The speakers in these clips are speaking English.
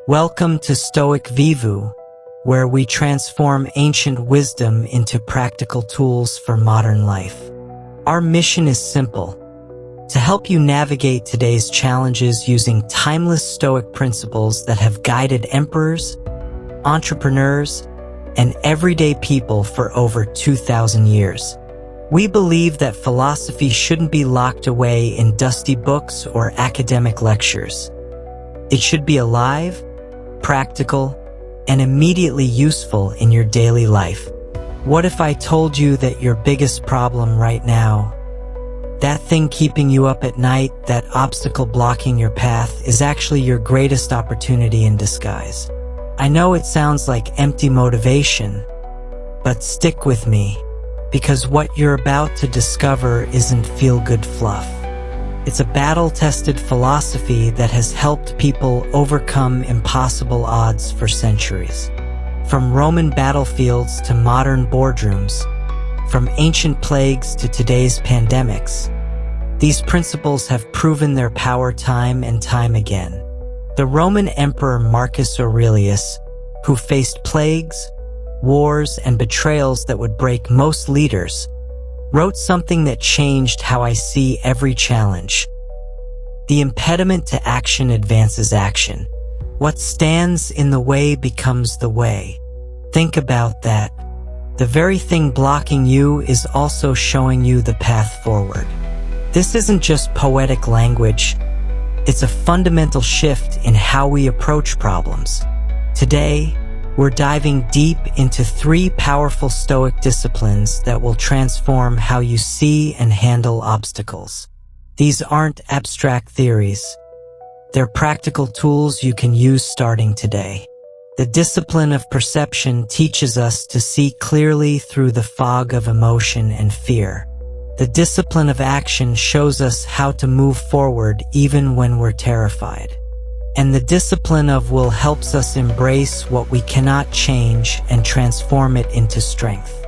Welcome to Stoic Vivu, where we transform ancient wisdom into practical tools for modern life. Our mission is simple: to help you navigate today's challenges using timeless Stoic principles that have guided emperors, entrepreneurs, and everyday people for over 2,000 years. We believe that philosophy shouldn't be locked away in dusty books or academic lectures. It should be alive, practical, and immediately useful in your daily life. What if I told you that your biggest problem right now, that thing keeping you up at night, that obstacle blocking your path, is actually your greatest opportunity in disguise? I know it sounds like empty motivation, but stick with me, because what you're about to discover isn't feel-good fluff. It's a battle-tested philosophy that has helped people overcome impossible odds for centuries. From Roman battlefields to modern boardrooms, from ancient plagues to today's pandemics, these principles have proven their power time and time again. The Roman Emperor Marcus Aurelius, who faced plagues, wars, and betrayals that would break most leaders, wrote something that changed how I see every challenge. The impediment to action advances action. What stands in the way becomes the way. Think about that. The very thing blocking you is also showing you the path forward. This isn't just poetic language. It's a fundamental shift in how we approach problems. Today, we're diving deep into 3 powerful Stoic disciplines that will transform how you see and handle obstacles. These aren't abstract theories. They're practical tools you can use starting today. The discipline of perception teaches us to see clearly through the fog of emotion and fear. The discipline of action shows us how to move forward even when we're terrified. And the discipline of will helps us embrace what we cannot change and transform it into strength.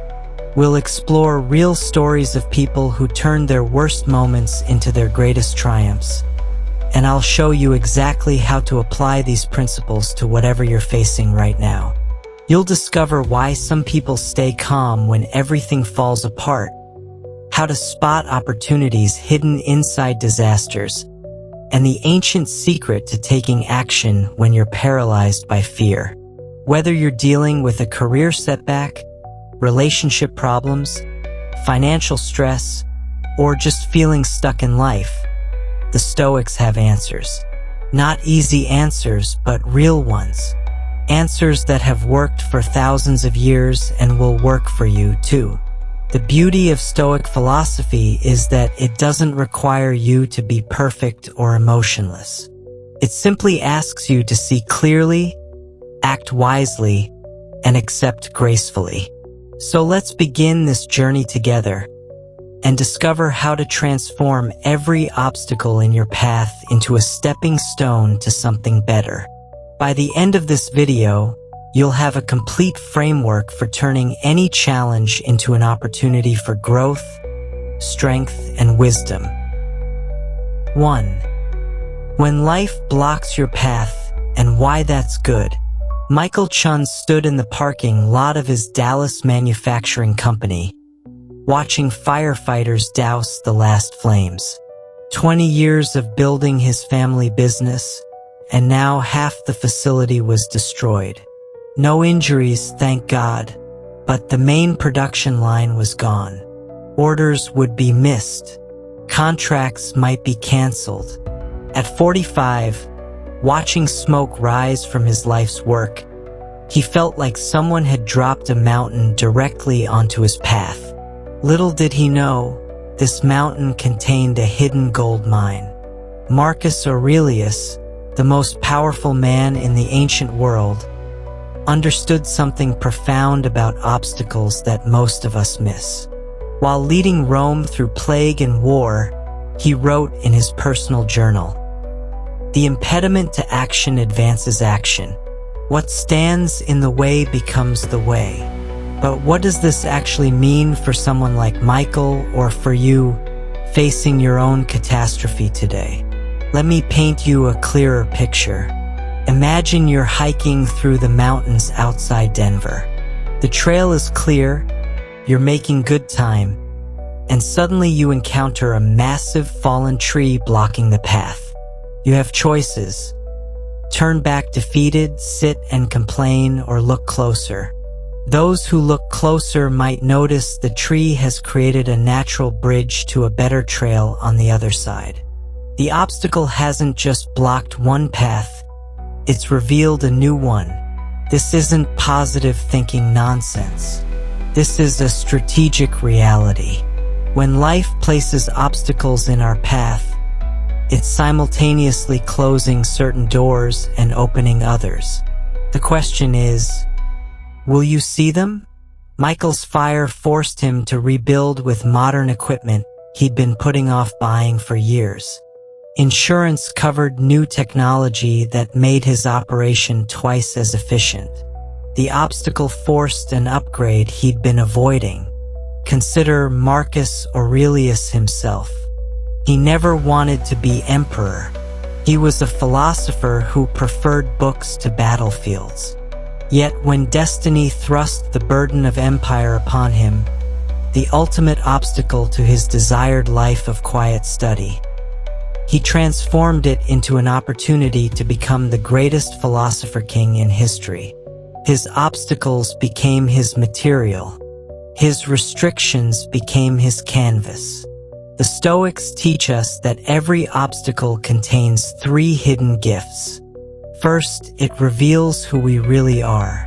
We'll explore real stories of people who turned their worst moments into their greatest triumphs. And I'll show you exactly how to apply these principles to whatever you're facing right now. You'll discover why some people stay calm when everything falls apart, how to spot opportunities hidden inside disasters, and the ancient secret to taking action when you're paralyzed by fear. Whether you're dealing with a career setback, relationship problems, financial stress, or just feeling stuck in life, the Stoics have answers. Not easy answers, but real ones. Answers that have worked for thousands of years and will work for you too. The beauty of Stoic philosophy is that it doesn't require you to be perfect or emotionless. It simply asks you to see clearly, act wisely, and accept gracefully. So let's begin this journey together and discover how to transform every obstacle in your path into a stepping stone to something better. By the end of this video, you'll have a complete framework for turning any challenge into an opportunity for growth, strength, and wisdom. 1. When life blocks your path, and why that's good. Michael Chun stood in the parking lot of his Dallas manufacturing company, watching firefighters douse the last flames. 20 years of building his family business, and now half the facility was destroyed. No injuries, thank God, but the main production line was gone. Orders would be missed. Contracts might be canceled. At 45, watching smoke rise from his life's work, he felt like someone had dropped a mountain directly onto his path. Little did he know, this mountain contained a hidden gold mine. Marcus Aurelius, the most powerful man in the ancient world, understood something profound about obstacles that most of us miss. While leading Rome through plague and war, he wrote in his personal journal, "The impediment to action advances action. What stands in the way becomes the way." But what does this actually mean for someone like Michael or for you facing your own catastrophe today? Let me paint you a clearer picture. Imagine you're hiking through the mountains outside Denver. The trail is clear, you're making good time, and suddenly you encounter a massive fallen tree blocking the path. You have choices. Turn back defeated, sit and complain, or look closer. Those who look closer might notice the tree has created a natural bridge to a better trail on the other side. The obstacle hasn't just blocked one path, it's revealed a new one. This isn't positive thinking nonsense. This is a strategic reality. When life places obstacles in our path, it's simultaneously closing certain doors and opening others. The question is, will you see them? Michael's fire forced him to rebuild with modern equipment he'd been putting off buying for years. Insurance covered new technology that made his operation twice as efficient. The obstacle forced an upgrade he'd been avoiding. Consider Marcus Aurelius himself. He never wanted to be emperor. He was a philosopher who preferred books to battlefields. Yet when destiny thrust the burden of empire upon him, the ultimate obstacle to his desired life of quiet study, he transformed it into an opportunity to become the greatest philosopher king in history. His obstacles became his material. His restrictions became his canvas. The Stoics teach us that every obstacle contains three hidden gifts. First, it reveals who we really are.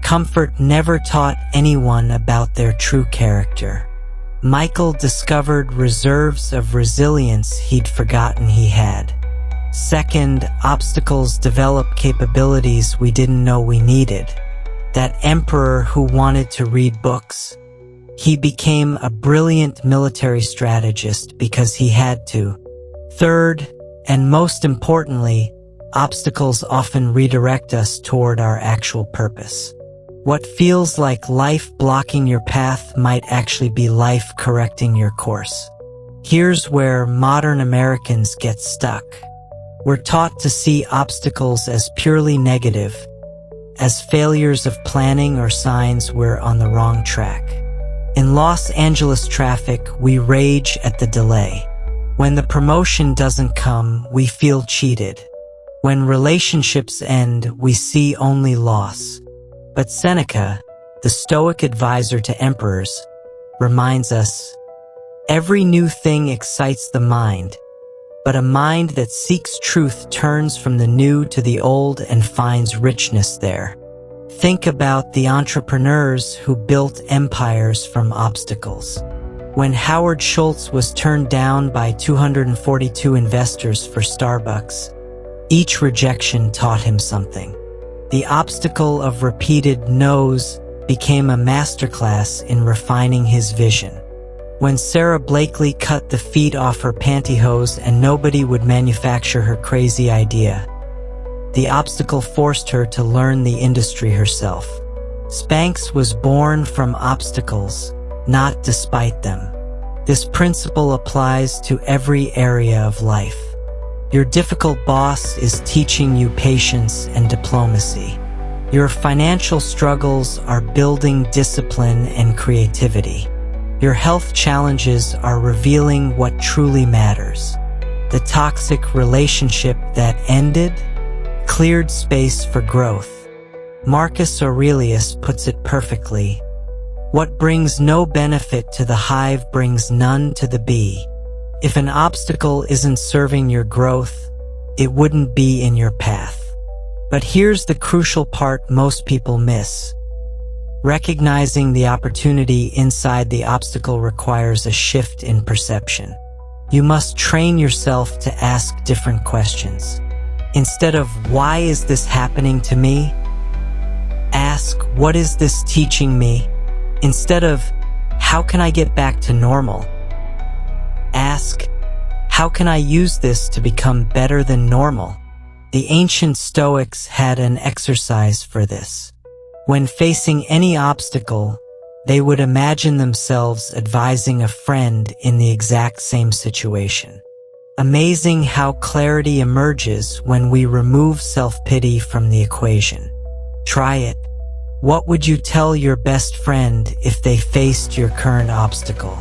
Comfort never taught anyone about their true character. Michael discovered reserves of resilience he'd forgotten he had. Second, obstacles develop capabilities we didn't know we needed. That emperor who wanted to read books, he became a brilliant military strategist because he had to. Third, and most importantly, obstacles often redirect us toward our actual purpose. What feels like life blocking your path might actually be life correcting your course. Here's where modern Americans get stuck. We're taught to see obstacles as purely negative, as failures of planning or signs we're on the wrong track. In Los Angeles traffic, we rage at the delay. When the promotion doesn't come, we feel cheated. When relationships end, we see only loss. But Seneca, the Stoic advisor to emperors, reminds us, every new thing excites the mind, but a mind that seeks truth turns from the new to the old and finds richness there. Think about the entrepreneurs who built empires from obstacles. When Howard Schultz was turned down by 242 investors for Starbucks, each rejection taught him something. The obstacle of repeated no's became a masterclass in refining his vision. When Sarah Blakely cut the feet off her pantyhose and nobody would manufacture her crazy idea, the obstacle forced her to learn the industry herself. Spanx was born from obstacles, not despite them. This principle applies to every area of life. Your difficult boss is teaching you patience and diplomacy. Your financial struggles are building discipline and creativity. Your health challenges are revealing what truly matters. The toxic relationship that ended cleared space for growth. Marcus Aurelius puts it perfectly. What brings no benefit to the hive brings none to the bee. If an obstacle isn't serving your growth, it wouldn't be in your path. But here's the crucial part most people miss. Recognizing the opportunity inside the obstacle requires a shift in perception. You must train yourself to ask different questions. Instead of, why is this happening to me? Ask, what is this teaching me? Instead of, how can I get back to normal? Ask, how can I use this to become better than normal? The ancient Stoics had an exercise for this. When facing any obstacle, they would imagine themselves advising a friend in the exact same situation. Amazing how clarity emerges when we remove self-pity from the equation. Try it. What would you tell your best friend if they faced your current obstacle?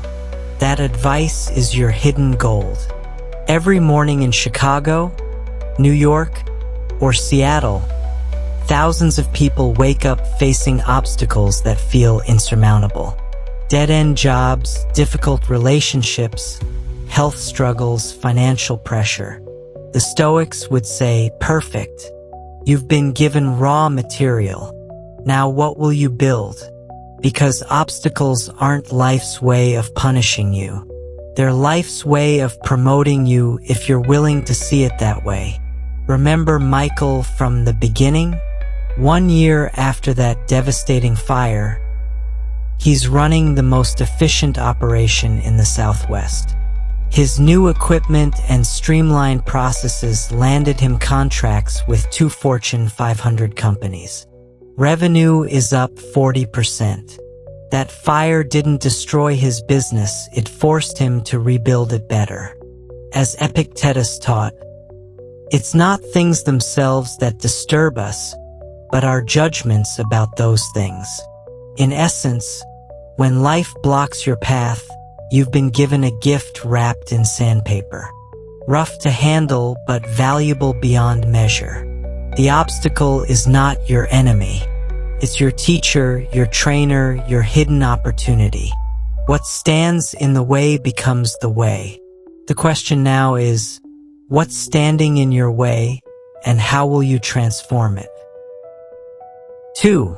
That advice is your hidden gold. Every morning in Chicago, New York, or Seattle, thousands of people wake up facing obstacles that feel insurmountable. Dead-end jobs, difficult relationships, health struggles, financial pressure. The Stoics would say, perfect. You've been given raw material. Now what will you build? Because obstacles aren't life's way of punishing you. They're life's way of promoting you if you're willing to see it that way. Remember Michael from the beginning? 1 year after that devastating fire, he's running the most efficient operation in the Southwest. His new equipment and streamlined processes landed him contracts with 2 Fortune 500 companies. Revenue is up 40%. That fire didn't destroy his business, it forced him to rebuild it better. As Epictetus taught, it's not things themselves that disturb us, but our judgments about those things. In essence, when life blocks your path, you've been given a gift wrapped in sandpaper. Rough to handle, but valuable beyond measure. The obstacle is not your enemy. It's your teacher, your trainer, your hidden opportunity. What stands in the way becomes the way. The question now is, what's standing in your way, and how will you transform it? 2.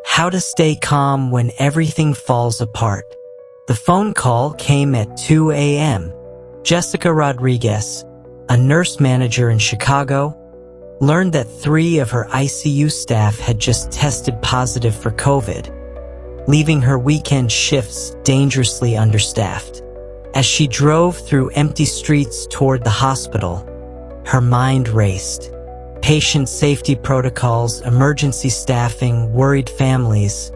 How to stay calm when everything falls apart. The phone call came at 2 a.m. Jessica Rodriguez, a nurse manager in Chicago, learned that 3 of her ICU staff had just tested positive for COVID, leaving her weekend shifts dangerously understaffed. As she drove through empty streets toward the hospital, her mind raced. Patient safety protocols, emergency staffing, worried families.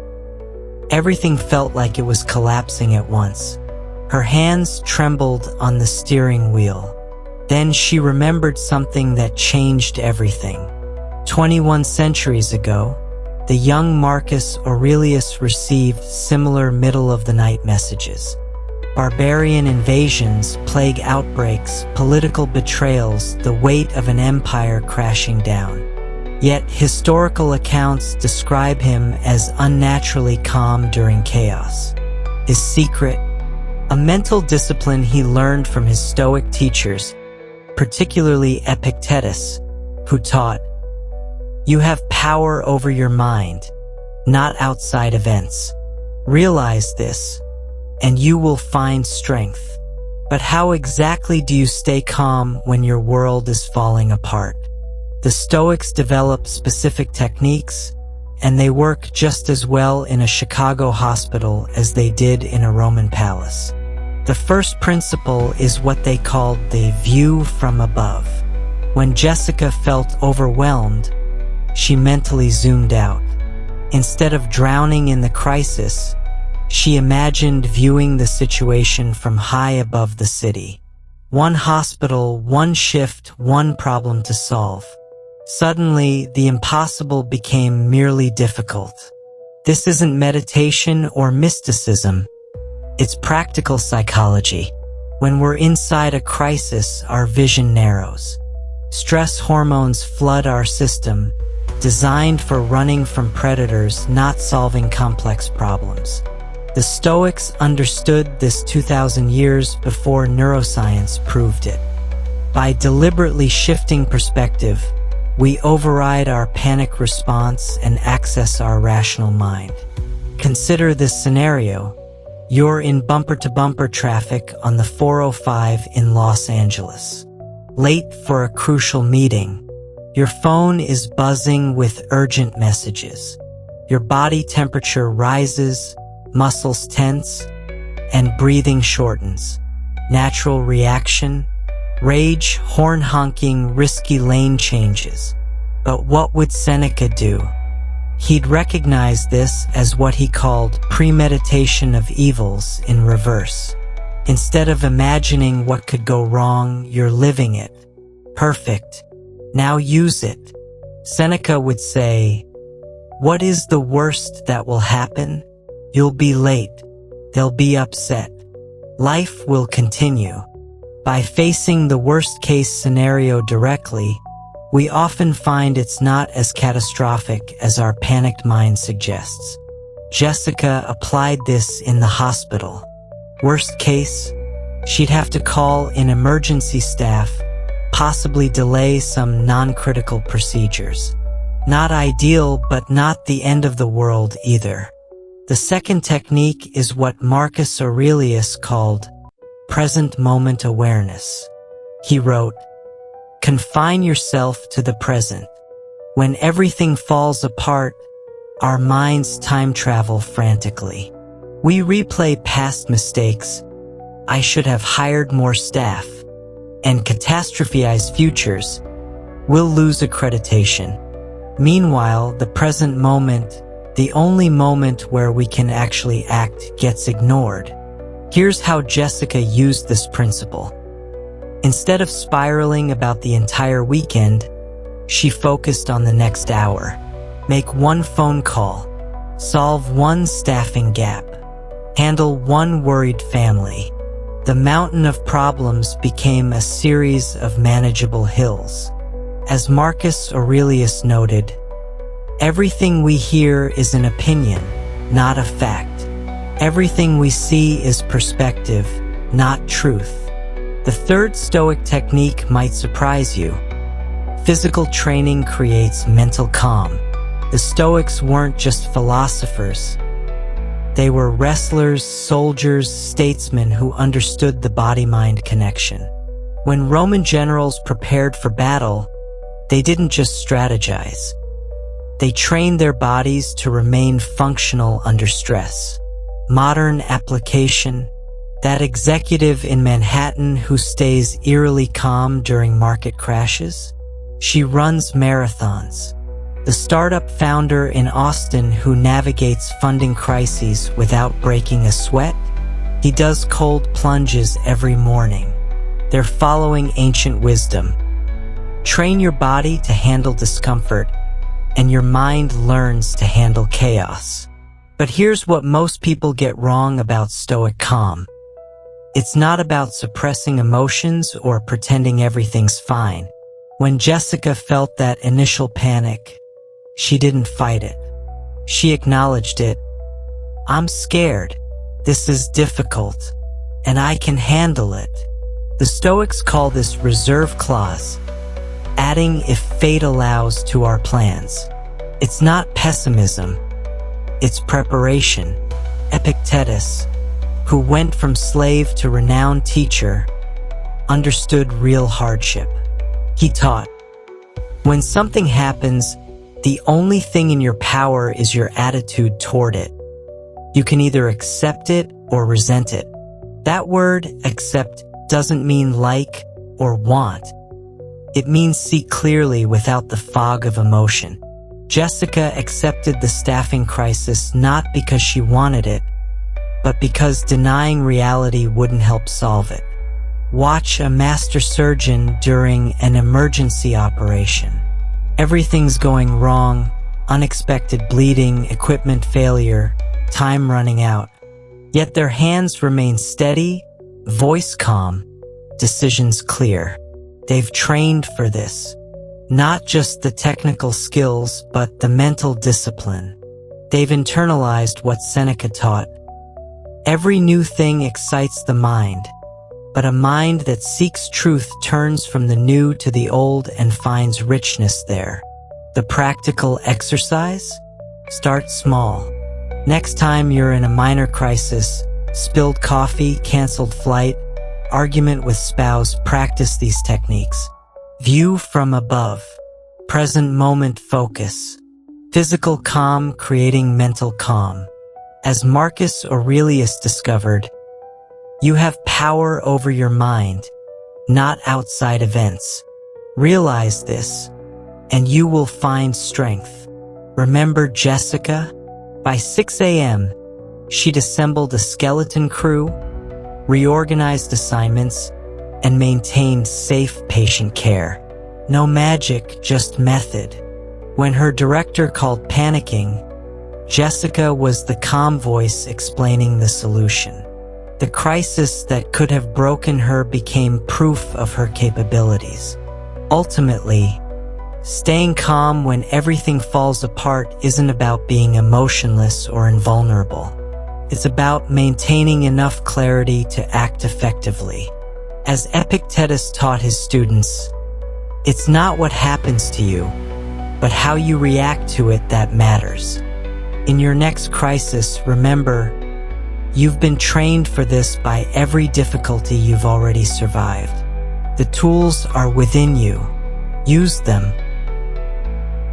Everything felt like it was collapsing at once. Her hands trembled on the steering wheel. Then she remembered something that changed everything. 21 centuries ago, the young Marcus Aurelius received similar middle-of-the-night messages. Barbarian invasions, plague outbreaks, political betrayals, the weight of an empire crashing down. Yet historical accounts describe him as unnaturally calm during chaos. His secret? A mental discipline he learned from his Stoic teachers, particularly Epictetus, who taught, "You have power over your mind, not outside events. Realize this, and you will find strength." But how exactly do you stay calm when your world is falling apart? The Stoics developed specific techniques, and they work just as well in a Chicago hospital as they did in a Roman palace. The first principle is what they called the view from above. When Jessica felt overwhelmed, she mentally zoomed out. Instead of drowning in the crisis, she imagined viewing the situation from high above the city. One hospital, one shift, one problem to solve. Suddenly, the impossible became merely difficult. This isn't meditation or mysticism. It's practical psychology. When we're inside a crisis, our vision narrows. Stress hormones flood our system, designed for running from predators, not solving complex problems. The Stoics understood this 2,000 years before neuroscience proved it. By deliberately shifting perspective, we override our panic response and access our rational mind. Consider this scenario. You're in bumper-to-bumper traffic on the 405 in Los Angeles. Late for a crucial meeting. Your phone is buzzing with urgent messages. Your body temperature rises, muscles tense, and breathing shortens. Natural reaction? Rage, horn honking, risky lane changes. But what would Seneca do? He'd recognize this as what he called premeditation of evils in reverse. Instead of imagining what could go wrong, you're living it. Perfect. Now use it. Seneca would say, "What is the worst that will happen? You'll be late. They'll be upset. Life will continue." By facing the worst-case scenario directly, we often find it's not as catastrophic as our panicked mind suggests. Jessica applied this in the hospital. Worst case, she'd have to call in emergency staff, possibly delay some non-critical procedures. Not ideal, but not the end of the world either. The second technique is what Marcus Aurelius called present moment awareness. He wrote, "Confine yourself to the present. When everything falls apart, our minds time travel frantically. We replay past mistakes, I should have hired more staff, and catastrophize futures. We'll lose accreditation." Meanwhile, the present moment, the only moment where we can actually act, gets ignored. Here's how Jessica used this principle. Instead of spiraling about the entire weekend, she focused on the next hour. Make one phone call, solve one staffing gap, handle one worried family. The mountain of problems became a series of manageable hills. As Marcus Aurelius noted, everything we hear is an opinion, not a fact. Everything we see is perspective, not truth. The third Stoic technique might surprise you. Physical training creates mental calm. The Stoics weren't just philosophers. They were wrestlers, soldiers, statesmen who understood the body-mind connection. When Roman generals prepared for battle, they didn't just strategize. They trained their bodies to remain functional under stress. Modern application: that executive in Manhattan who stays eerily calm during market crashes? She runs marathons. The startup founder in Austin who navigates funding crises without breaking a sweat? He does cold plunges every morning. They're following ancient wisdom. Train your body to handle discomfort, and your mind learns to handle chaos. But here's what most people get wrong about Stoic calm. It's not about suppressing emotions or pretending everything's fine. When Jessica felt that initial panic, she didn't fight it. She acknowledged it. "I'm scared. This is difficult, and I can handle it." The Stoics call this reserve clause, adding "if fate allows" to our plans. It's not pessimism. It's preparation. Epictetus, who went from slave to renowned teacher, understood real hardship. He taught, when something happens, the only thing in your power is your attitude toward it. You can either accept it or resent it. That word, accept, doesn't mean like or want. It means see clearly without the fog of emotion. Jessica accepted the staffing crisis not because she wanted it, but because denying reality wouldn't help solve it. Watch a master surgeon during an emergency operation. Everything's going wrong, unexpected bleeding, equipment failure, time running out. Yet their hands remain steady, voice calm, decisions clear. They've trained for this. Not just the technical skills, but the mental discipline. They've internalized what Seneca taught. Every new thing excites the mind, but a mind that seeks truth turns from the new to the old and finds richness there. The practical exercise? Start small. Next time you're in a minor crisis, spilled coffee, canceled flight, argument with spouse, practice these techniques. View from above. Present moment focus. Physical calm creating mental calm. As Marcus Aurelius discovered, you have power over your mind, not outside events. Realize this, and you will find strength. Remember Jessica? By 6 a.m., she'd assembled a skeleton crew, reorganized assignments, and maintained safe patient care. No magic, just method. When her director called panicking, Jessica was the calm voice explaining the solution. The crisis that could have broken her became proof of her capabilities. Ultimately, staying calm when everything falls apart isn't about being emotionless or invulnerable. It's about maintaining enough clarity to act effectively. As Epictetus taught his students, it's not what happens to you, but how you react to it that matters. In your next crisis, remember, you've been trained for this by every difficulty you've already survived. The tools are within you. Use them.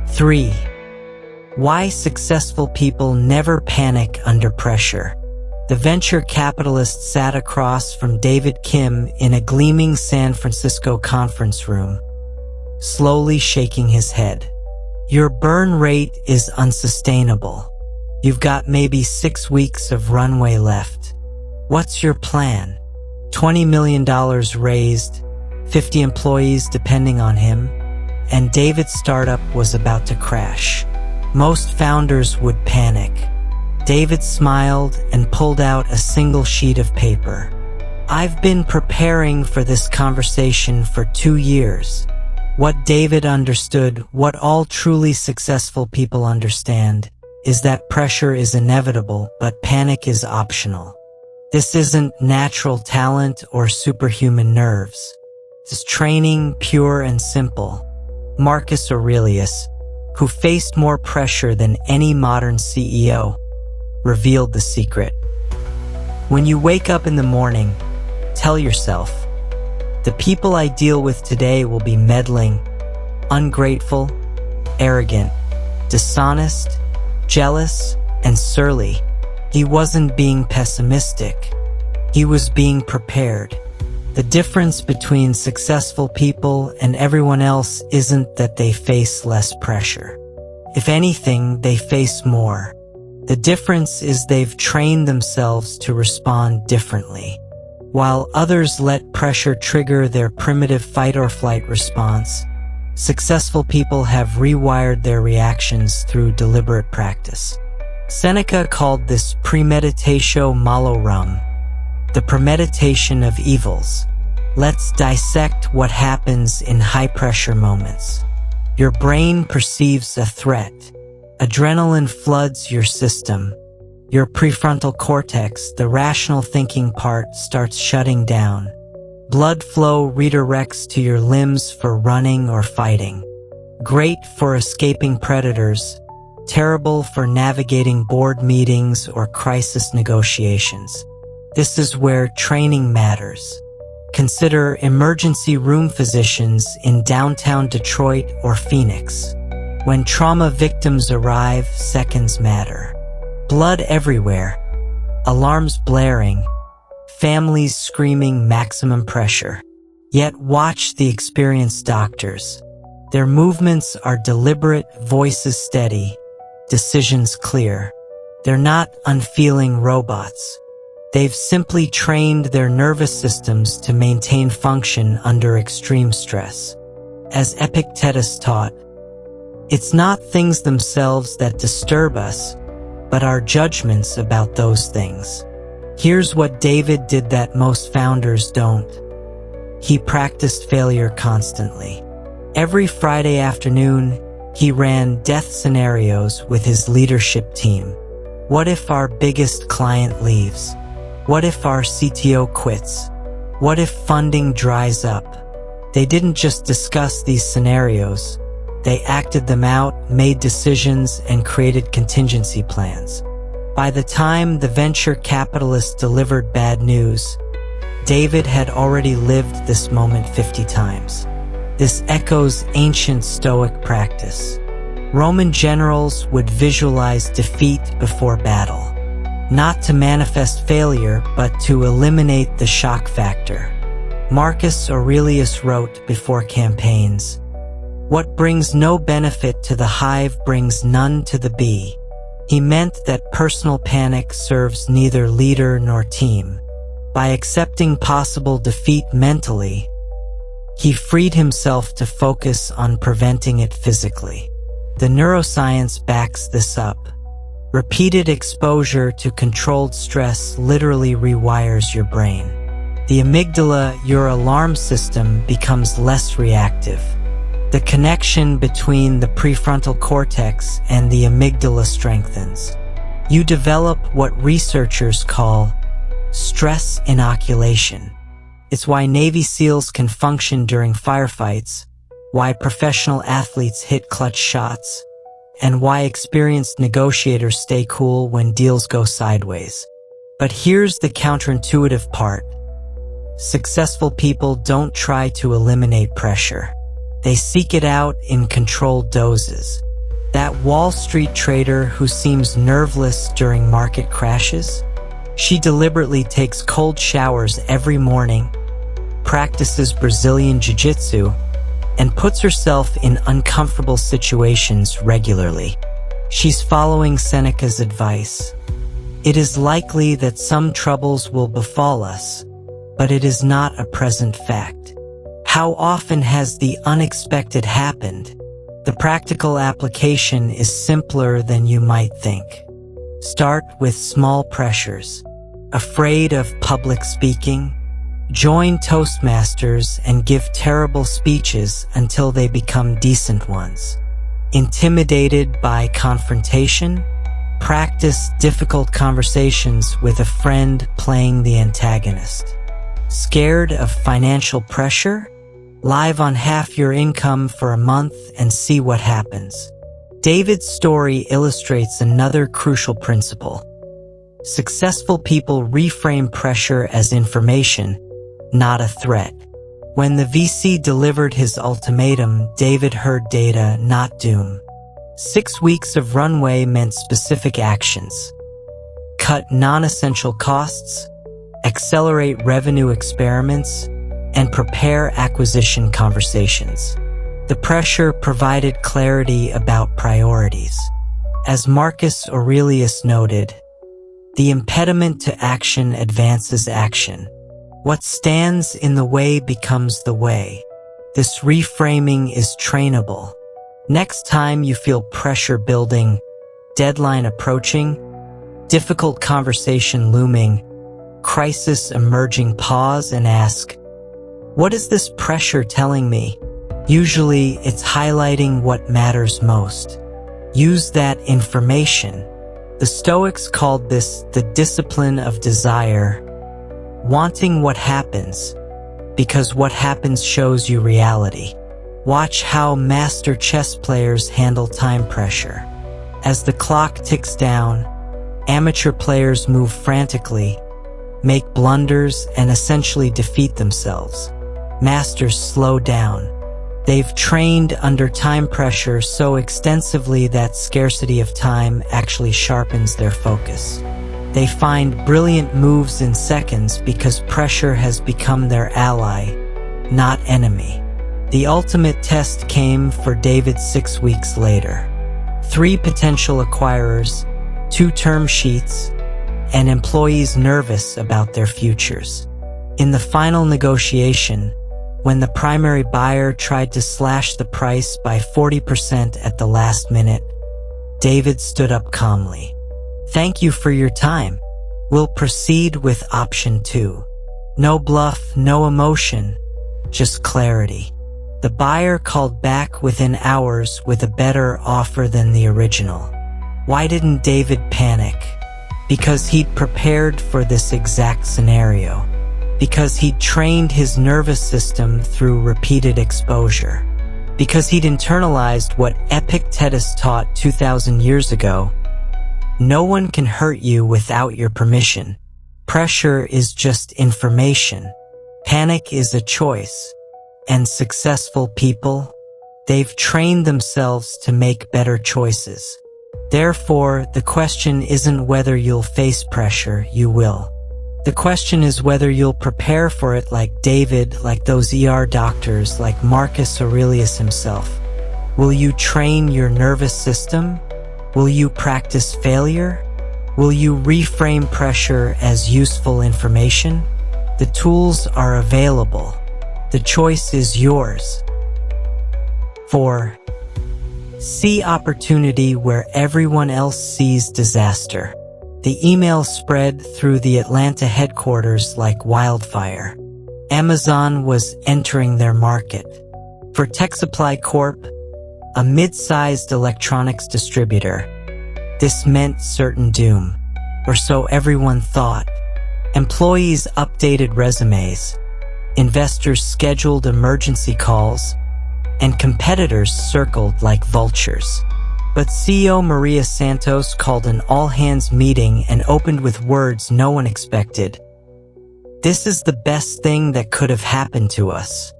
3. Why successful people never panic under pressure. The venture capitalist sat across from David Kim in a gleaming San Francisco conference room, slowly shaking his head. Your burn rate is unsustainable. You've got maybe 6 weeks of runway left. What's your plan? $20 million raised, 50 employees depending on him, and David's startup was about to crash. Most founders would panic. David smiled and pulled out a single sheet of paper. I've been preparing for this conversation for 2 years. What David understood, what all truly successful people understand, is that pressure is inevitable, but panic is optional. This isn't natural talent or superhuman nerves. It's training, pure and simple. Marcus Aurelius, who faced more pressure than any modern CEO, revealed the secret. When you wake up in the morning, tell yourself, the people I deal with today will be meddling, ungrateful, arrogant, dishonest, jealous, and surly. He wasn't being pessimistic. He was being prepared. The difference between successful people and everyone else isn't that they face less pressure. If anything, they face more. The difference is they've trained themselves to respond differently. While others let pressure trigger their primitive fight-or-flight response, successful people have rewired their reactions through deliberate practice. Seneca called this premeditatio malorum, the premeditation of evils. Let's dissect what happens in high-pressure moments. Your brain perceives a threat. Adrenaline floods your system. Your prefrontal cortex, the rational thinking part, starts shutting down. Blood flow redirects to your limbs for running or fighting. Great for escaping predators, terrible for navigating board meetings or crisis negotiations. This is where training matters. Consider emergency room physicians in downtown Detroit or Phoenix. When trauma victims arrive, seconds matter. Blood everywhere, alarms blaring, families screaming maximum pressure. Yet watch the experienced doctors. Their movements are deliberate, voices steady, decisions clear. They're not unfeeling robots. They've simply trained their nervous systems to maintain function under extreme stress. As Epictetus taught, it's not things themselves that disturb us, but our judgments about those things. Here's what David did that most founders don't. He practiced failure constantly. Every Friday afternoon, he ran death scenarios with his leadership team. What if our biggest client leaves? What if our CTO quits? What if funding dries up? They didn't just discuss these scenarios. They acted them out, made decisions, and created contingency plans. By the time the venture capitalist delivered bad news, David had already lived this moment 50 times. This echoes ancient Stoic practice. Roman generals would visualize defeat before battle, not to manifest failure, but to eliminate the shock factor. Marcus Aurelius wrote before campaigns, "What brings no benefit to the hive brings none to the bee." He meant that personal panic serves neither leader nor team. By accepting possible defeat mentally, he freed himself to focus on preventing it physically. The neuroscience backs this up. Repeated exposure to controlled stress literally rewires your brain. The amygdala, your alarm system, becomes less reactive. The connection between the prefrontal cortex and the amygdala strengthens. You develop what researchers call stress inoculation. It's why Navy SEALs can function during firefights, why professional athletes hit clutch shots, and why experienced negotiators stay cool when deals go sideways. But here's the counterintuitive part. Successful people don't try to eliminate pressure. They seek it out in controlled doses. That Wall Street trader who seems nerveless during market crashes, she deliberately takes cold showers every morning, practices Brazilian Jiu-Jitsu, and puts herself in uncomfortable situations regularly. She's following Seneca's advice. It is likely that some troubles will befall us, but it is not a present fact. How often has the unexpected happened? The practical application is simpler than you might think. Start with small pressures. Afraid of public speaking? Join Toastmasters and give terrible speeches until they become decent ones. Intimidated by confrontation? Practice difficult conversations with a friend playing the antagonist. Scared of financial pressure? Live on half your income for a month and see what happens. David's story illustrates another crucial principle. Successful people reframe pressure as information, not a threat. When the VC delivered his ultimatum, David heard data, not doom. 6 weeks of runway meant specific actions. Cut non-essential costs, accelerate revenue experiments, and prepare acquisition conversations. The pressure provided clarity about priorities. As Marcus Aurelius noted, the impediment to action advances action. What stands in the way becomes the way. This reframing is trainable. Next time you feel pressure building, deadline approaching, difficult conversation looming, crisis emerging, pause and ask, what is this pressure telling me? Usually, it's highlighting what matters most. Use that information. The Stoics called this the discipline of desire, wanting what happens, because what happens shows you reality. Watch how master chess players handle time pressure. As the clock ticks down, amateur players move frantically, make blunders, and essentially defeat themselves. Masters slow down. They've trained under time pressure so extensively that scarcity of time actually sharpens their focus. They find brilliant moves in seconds because pressure has become their ally, not enemy. The ultimate test came for David 6 weeks later. 3 potential acquirers, 2 term sheets, and employees nervous about their futures. In the final negotiation, when the primary buyer tried to slash the price by 40% at the last minute, David stood up calmly. Thank you for your time. We'll proceed with option 2. No bluff, no emotion, just clarity. The buyer called back within hours with a better offer than the original. Why didn't David panic? Because he'd prepared for this exact scenario. Because he'd trained his nervous system through repeated exposure. Because he'd internalized what Epictetus taught 2,000 years ago. No one can hurt you without your permission. Pressure is just information. Panic is a choice. And successful people, they've trained themselves to make better choices. Therefore, the question isn't whether you'll face pressure, you will. The question is whether you'll prepare for it like David, like those ER doctors, like Marcus Aurelius himself. Will you train your nervous system? Will you practice failure? Will you reframe pressure as useful information? The tools are available. The choice is yours. 4. See opportunity where everyone else sees disaster. The email spread through the Atlanta headquarters like wildfire. Amazon was entering their market. For Tech Supply Corp., a mid-sized electronics distributor, this meant certain doom, or so everyone thought. Employees updated resumes, investors scheduled emergency calls, and competitors circled like vultures. But CEO Maria Santos called an all-hands meeting and opened with words no one expected. "This is the best thing that could have happened to us."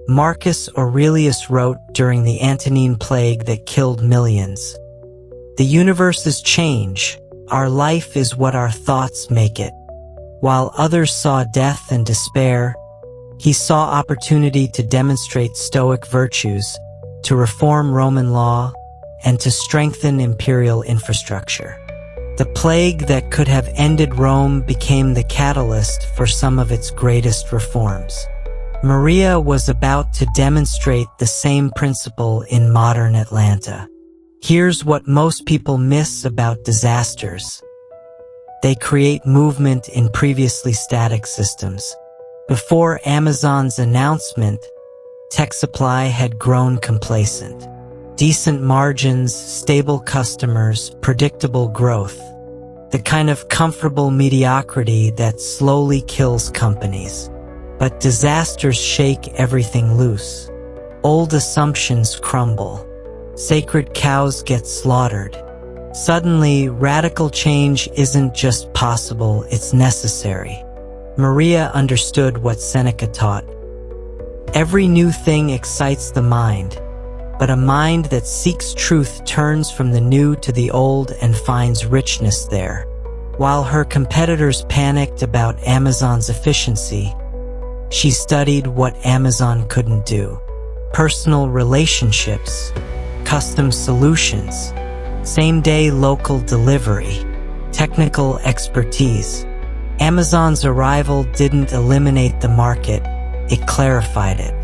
Marcus Aurelius wrote during the Antonine Plague that killed millions. "The universe's change. Our life is what our thoughts make it." While others saw death and despair, he saw opportunity to demonstrate Stoic virtues, to reform Roman law, and to strengthen imperial infrastructure. The plague that could have ended Rome became the catalyst for some of its greatest reforms. Maria was about to demonstrate the same principle in modern Atlanta. Here's what most people miss about disasters. They create movement in previously static systems. Before Amazon's announcement, Tech Supply had grown complacent. Decent margins, stable customers, predictable growth. The kind of comfortable mediocrity that slowly kills companies. But disasters shake everything loose. Old assumptions crumble. Sacred cows get slaughtered. Suddenly, radical change isn't just possible, it's necessary. Maria understood what Seneca taught. Every new thing excites the mind, but a mind that seeks truth turns from the new to the old and finds richness there. While her competitors panicked about Amazon's efficiency, she studied what Amazon couldn't do. Personal relationships, custom solutions, same-day local delivery, technical expertise. Amazon's arrival didn't eliminate the market, it clarified it.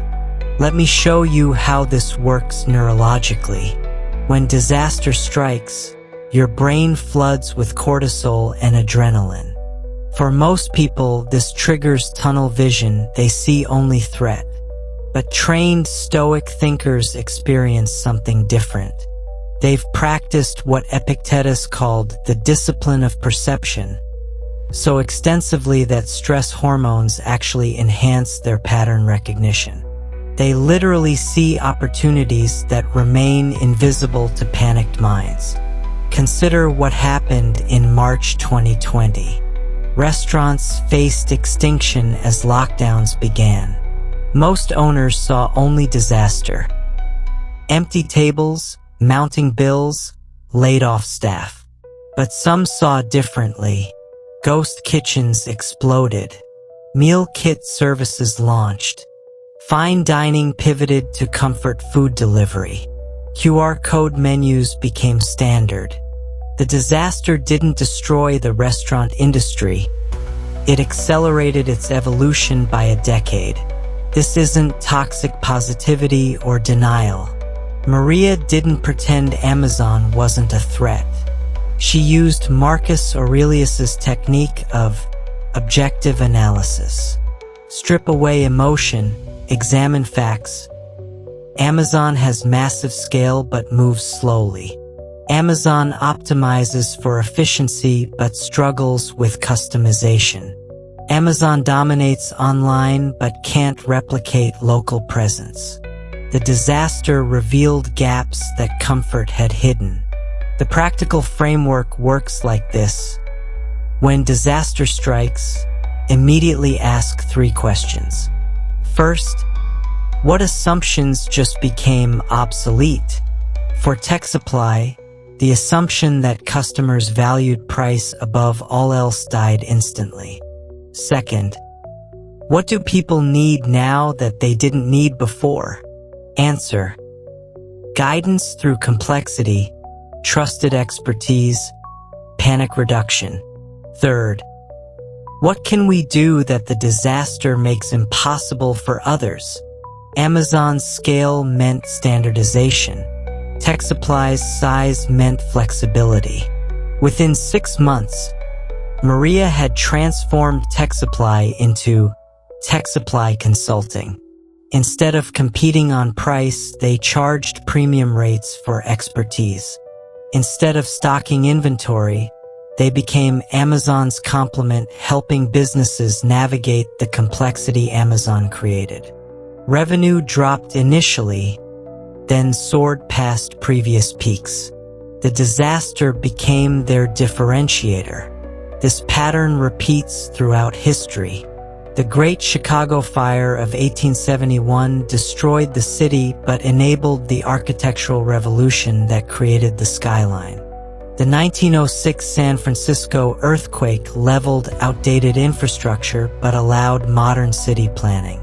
Let me show you how this works neurologically. When disaster strikes, your brain floods with cortisol and adrenaline. For most people, this triggers tunnel vision, they see only threat. But trained Stoic thinkers experience something different. They've practiced what Epictetus called the discipline of perception, so extensively that stress hormones actually enhance their pattern recognition. They literally see opportunities that remain invisible to panicked minds. Consider what happened in March 2020. Restaurants faced extinction as lockdowns began. Most owners saw only disaster. Empty tables, mounting bills, laid-off staff. But some saw differently. Ghost kitchens exploded. Meal kit services launched. Fine dining pivoted to comfort food delivery. QR code menus became standard. The disaster didn't destroy the restaurant industry. It accelerated its evolution by a decade. This isn't toxic positivity or denial. Maria didn't pretend Amazon wasn't a threat. She used Marcus Aurelius's technique of objective analysis. Strip away emotion, examine facts. Amazon has massive scale but moves slowly. Amazon optimizes for efficiency but struggles with customization. Amazon dominates online but can't replicate local presence. The disaster revealed gaps that comfort had hidden. The practical framework works like this. When disaster strikes, immediately ask 3 questions. First, what assumptions just became obsolete? For Tech Supply, the assumption that customers valued price above all else died instantly. Second, what do people need now that they didn't need before? Answer: guidance through complexity, trusted expertise, panic reduction. Third, What can we do that the disaster makes impossible for others? Amazon's scale meant standardization. Tech Supply's size meant flexibility. Within 6 months, Maria had transformed Tech Supply into Tech Supply Consulting. Instead of competing on price, they charged premium rates for expertise. Instead of stocking inventory, they became Amazon's complement, helping businesses navigate the complexity Amazon created. Revenue dropped initially, then soared past previous peaks. The disaster became their differentiator. This pattern repeats throughout history. The Great Chicago Fire of 1871 destroyed the city but enabled the architectural revolution that created the skyline. The 1906 San Francisco earthquake leveled outdated infrastructure but allowed modern city planning.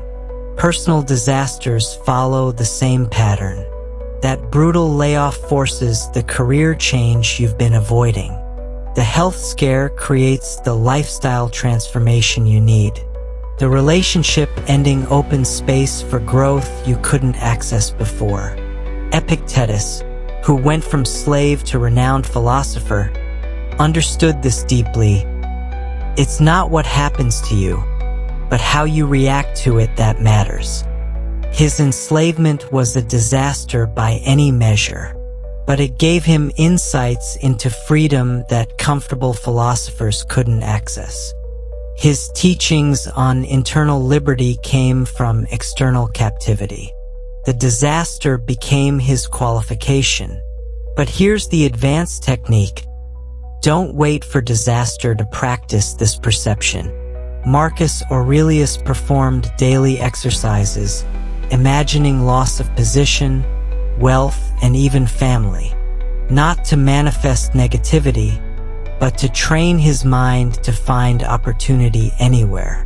Personal disasters follow the same pattern. That brutal layoff forces the career change you've been avoiding. The health scare creates the lifestyle transformation you need. The relationship ending opens space for growth you couldn't access before. Epictetus, who went from slave to renowned philosopher, understood this deeply. It's not what happens to you, but how you react to it that matters. His enslavement was a disaster by any measure, but it gave him insights into freedom that comfortable philosophers couldn't access. His teachings on internal liberty came from external captivity. The disaster became his qualification. But here's the advanced technique. Don't wait for disaster to practice this perception. Marcus Aurelius performed daily exercises, imagining loss of position, wealth, and even family, not to manifest negativity, but to train his mind to find opportunity anywhere.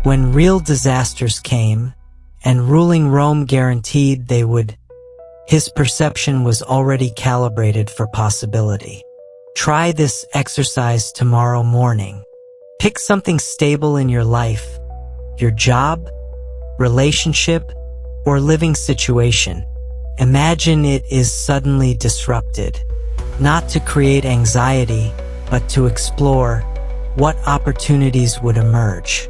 When real disasters came, and ruling Rome guaranteed they would, his perception was already calibrated for possibility. Try this exercise tomorrow morning. Pick something stable in your life, your job, relationship, or living situation. Imagine it is suddenly disrupted, not to create anxiety, but to explore what opportunities would emerge,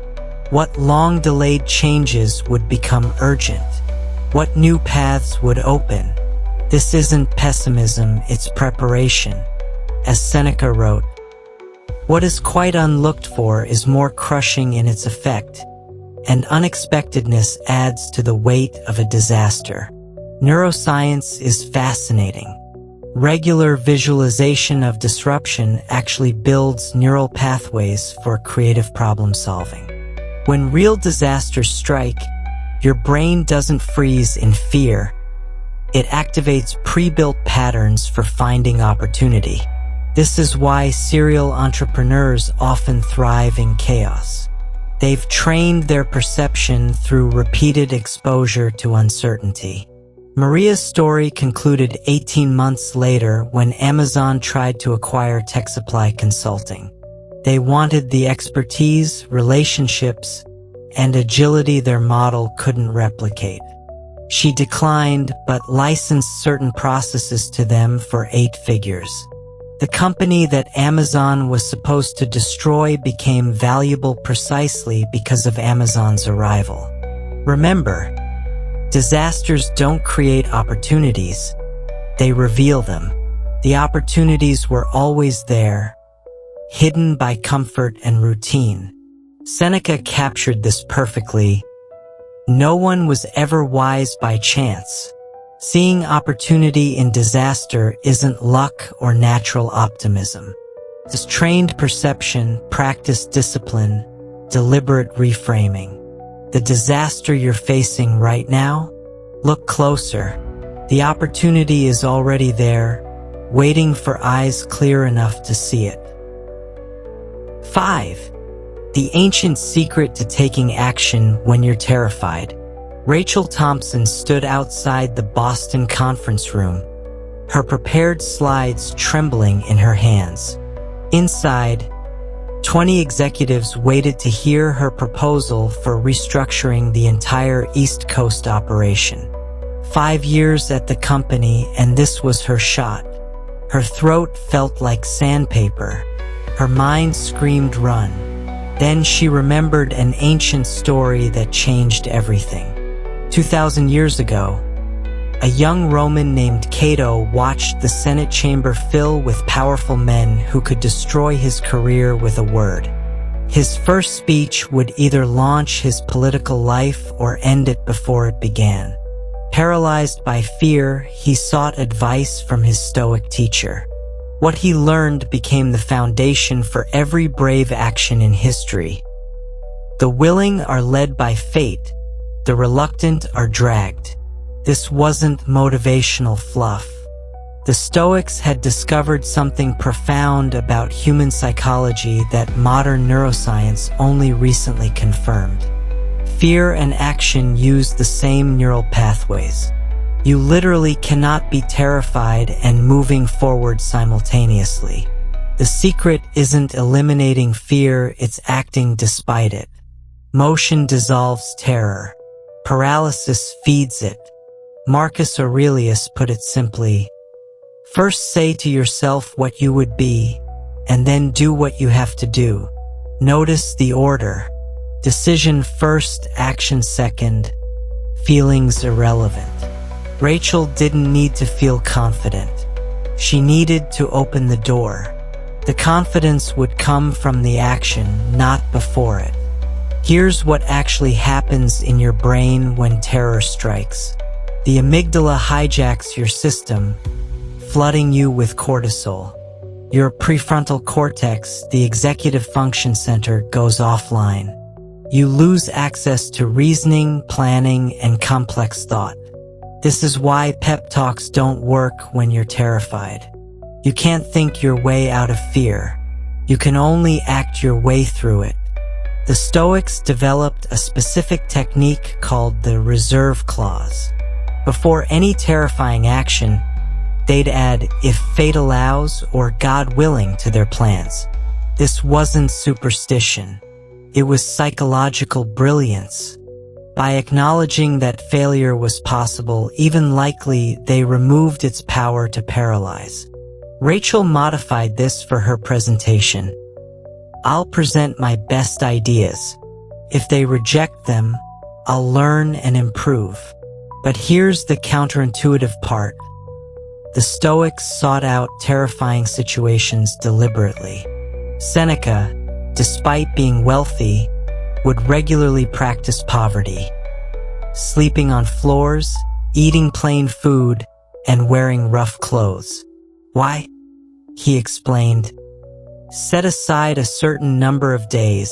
what long-delayed changes would become urgent, what new paths would open. This isn't pessimism, it's preparation. As Seneca wrote, "What is quite unlooked for is more crushing in its effect, and unexpectedness adds to the weight of a disaster." Neuroscience is fascinating. Regular visualization of disruption actually builds neural pathways for creative problem solving. When real disasters strike, your brain doesn't freeze in fear. It activates pre-built patterns for finding opportunity. This is why serial entrepreneurs often thrive in chaos. They've trained their perception through repeated exposure to uncertainty. Maria's story concluded 18 months later when Amazon tried to acquire Tech Supply Consulting. They wanted the expertise, relationships, and agility their model couldn't replicate. She declined, but licensed certain processes to them for 8 figures. The company that Amazon was supposed to destroy became valuable precisely because of Amazon's arrival. Remember, disasters don't create opportunities, they reveal them. The opportunities were always there, hidden by comfort and routine. Seneca captured this perfectly. No one was ever wise by chance. Seeing opportunity in disaster isn't luck or natural optimism. It's trained perception, practiced discipline, deliberate reframing. The disaster you're facing right now? Look closer. The opportunity is already there, waiting for eyes clear enough to see it. 5. The ancient secret to taking action when you're terrified. Rachel Thompson stood outside the Boston conference room, her prepared slides trembling in her hands. Inside, 20 executives waited to hear her proposal for restructuring the entire East Coast operation. 5 years at the company, and this was her shot. Her throat felt like sandpaper. Her mind screamed run. Then she remembered an ancient story that changed everything. 2,000 years ago, a young Roman named Cato watched the Senate chamber fill with powerful men who could destroy his career with a word. His first speech would either launch his political life or end it before it began. Paralyzed by fear, he sought advice from his Stoic teacher. What he learned became the foundation for every brave action in history. The willing are led by fate, the reluctant are dragged. This wasn't motivational fluff. The Stoics had discovered something profound about human psychology that modern neuroscience only recently confirmed. Fear and action use the same neural pathways. You literally cannot be terrified and moving forward simultaneously. The secret isn't eliminating fear, it's acting despite it. Motion dissolves terror. Paralysis feeds it. Marcus Aurelius put it simply, first say to yourself what you would be, and then do what you have to do. Notice the order. Decision first, action second, feelings irrelevant. Rachel didn't need to feel confident. She needed to open the door. The confidence would come from the action, not before it. Here's what actually happens in your brain when terror strikes. The amygdala hijacks your system, flooding you with cortisol. Your prefrontal cortex, the executive function center, goes offline. You lose access to reasoning, planning, and complex thought. This is why pep talks don't work when you're terrified. You can't think your way out of fear. You can only act your way through it. The Stoics developed a specific technique called the reserve clause. Before any terrifying action, they'd add "if fate allows" or "God willing" to their plans. This wasn't superstition. It was psychological brilliance. By acknowledging that failure was possible, even likely, they removed its power to paralyze. Rachel modified this for her presentation. I'll present my best ideas. If they reject them, I'll learn and improve. But here's the counterintuitive part. The Stoics sought out terrifying situations deliberately. Seneca, despite being wealthy, would regularly practice poverty, sleeping on floors, eating plain food, and wearing rough clothes. Why? He explained, set aside a certain number of days,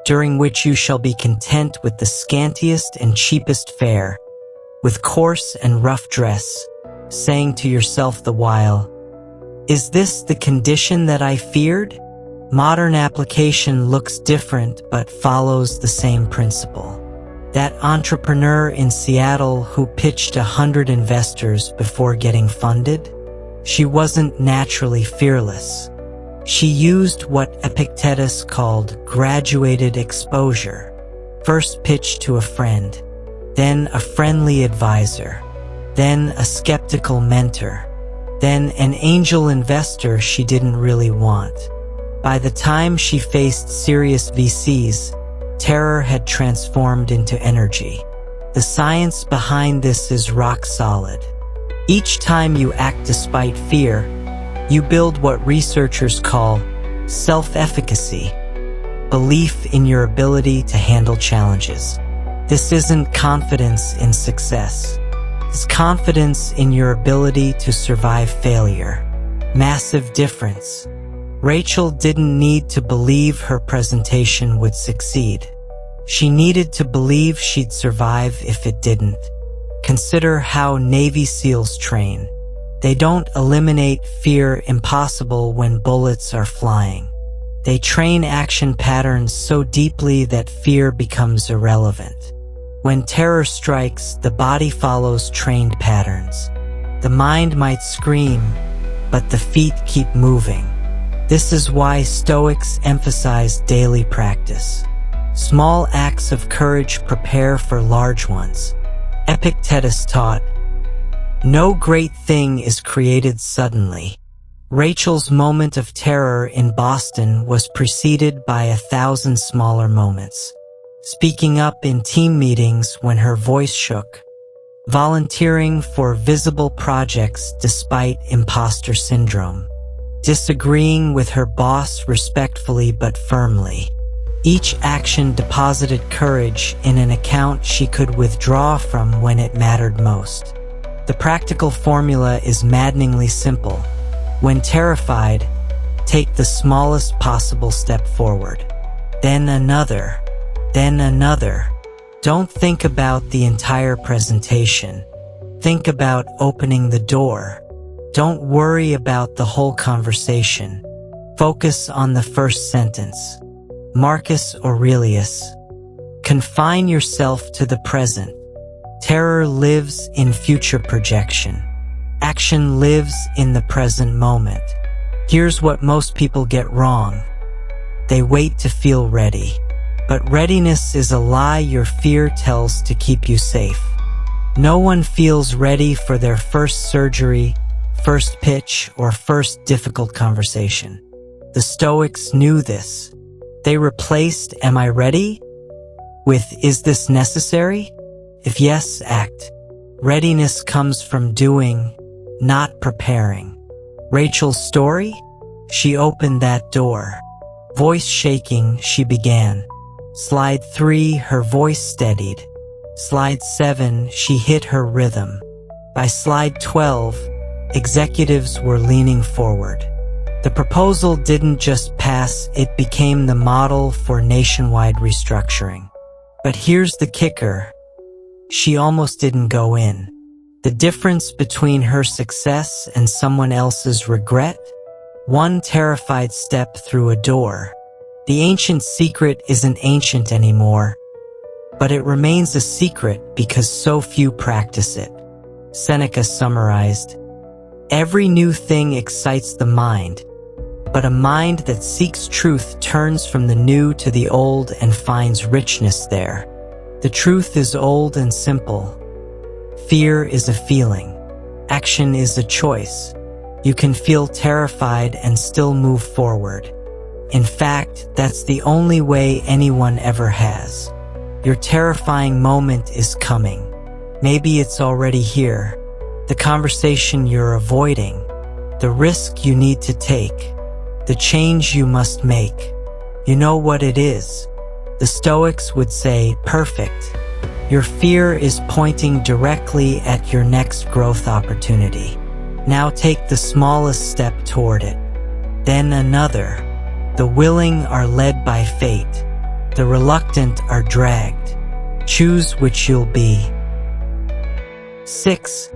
during which you shall be content with the scantiest and cheapest fare, with coarse and rough dress, saying to yourself the while, is this the condition that I feared? Modern application looks different but follows the same principle. That entrepreneur in Seattle who pitched 100 investors before getting funded? She wasn't naturally fearless. She used what Epictetus called graduated exposure. First pitch to a friend, then a friendly advisor, then a skeptical mentor, then an angel investor she didn't really want. By the time she faced serious VCs, terror had transformed into energy. The science behind this is rock solid. Each time you act despite fear, you build what researchers call self-efficacy, belief in your ability to handle challenges. This isn't confidence in success. It's confidence in your ability to survive failure. Massive difference. Rachel didn't need to believe her presentation would succeed. She needed to believe she'd survive if it didn't. Consider how Navy SEALs train. They don't eliminate fear impossible when bullets are flying. They train action patterns so deeply that fear becomes irrelevant. When terror strikes, the body follows trained patterns. The mind might scream, but the feet keep moving. This is why Stoics emphasize daily practice. Small acts of courage prepare for large ones. Epictetus taught, "No great thing is created suddenly." Rachel's moment of terror in Boston was preceded by 1,000 smaller moments. Speaking up in team meetings when her voice shook. Volunteering for visible projects despite imposter syndrome. Disagreeing with her boss respectfully but firmly. Each action deposited courage in an account she could withdraw from when it mattered most. The practical formula is maddeningly simple. When terrified, take the smallest possible step forward. Then another. Then another. Don't think about the entire presentation. Think about opening the door. Don't worry about the whole conversation. Focus on the first sentence. Marcus Aurelius. Confine yourself to the present. Terror lives in future projection. Action lives in the present moment. Here's what most people get wrong. They wait to feel ready. But readiness is a lie your fear tells to keep you safe. No one feels ready for their first surgery, first pitch, or first difficult conversation. The Stoics knew this. They replaced "Am I ready?" with "Is this necessary?" If yes, act. Readiness comes from doing, not preparing. Rachel's story? She opened that door. Voice shaking, she began. Slide 3, her voice steadied. Slide 7, she hit her rhythm. By slide 12, executives were leaning forward. The proposal didn't just pass, it became the model for nationwide restructuring. But here's the kicker. She almost didn't go in. The difference between her success and someone else's regret? One terrified step through a door. The ancient secret isn't ancient anymore, but it remains a secret because so few practice it. Seneca summarized, "Every new thing excites the mind, but a mind that seeks truth turns from the new to the old and finds richness there. The truth is old and simple. Fear is a feeling. Action is a choice. You can feel terrified and still move forward. In fact, that's the only way anyone ever has. Your terrifying moment is coming. Maybe it's already here. The conversation you're avoiding. The risk you need to take. The change you must make. You know what it is. The Stoics would say, perfect. Your fear is pointing directly at your next growth opportunity. Now take the smallest step toward it. Then another. The willing are led by fate. The reluctant are dragged. Choose which you'll be. 6.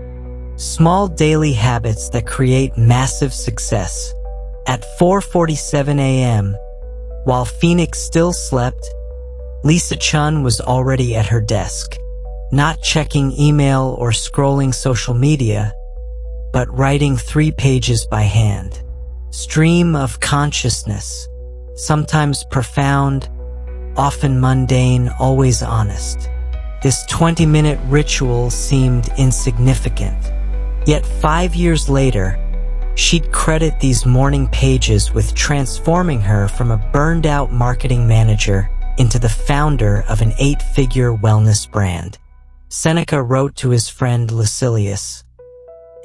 Small daily habits that create massive success. At 4:47 a.m., while Phoenix still slept, Lisa Chun was already at her desk, not checking email or scrolling social media, but writing 3 pages by hand. Stream of consciousness, sometimes profound, often mundane, always honest. This 20-minute ritual seemed insignificant. Yet 5 years later, she'd credit these morning pages with transforming her from a burned-out marketing manager into the founder of an 8-figure wellness brand. Seneca wrote to his friend Lucilius,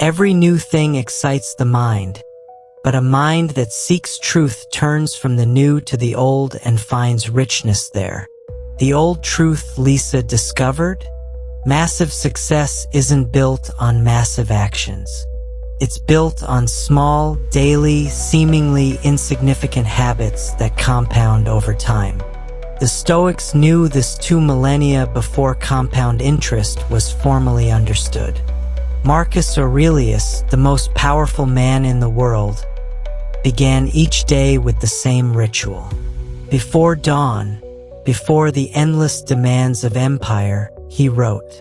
"Every new thing excites the mind, but a mind that seeks truth turns from the new to the old and finds richness there." The old truth Lisa discovered? Massive success isn't built on massive actions. It's built on small, daily, seemingly insignificant habits that compound over time. The Stoics knew this 2 millennia before compound interest was formally understood. Marcus Aurelius, the most powerful man in the world, began each day with the same ritual. Before dawn, before the endless demands of empire, he wrote,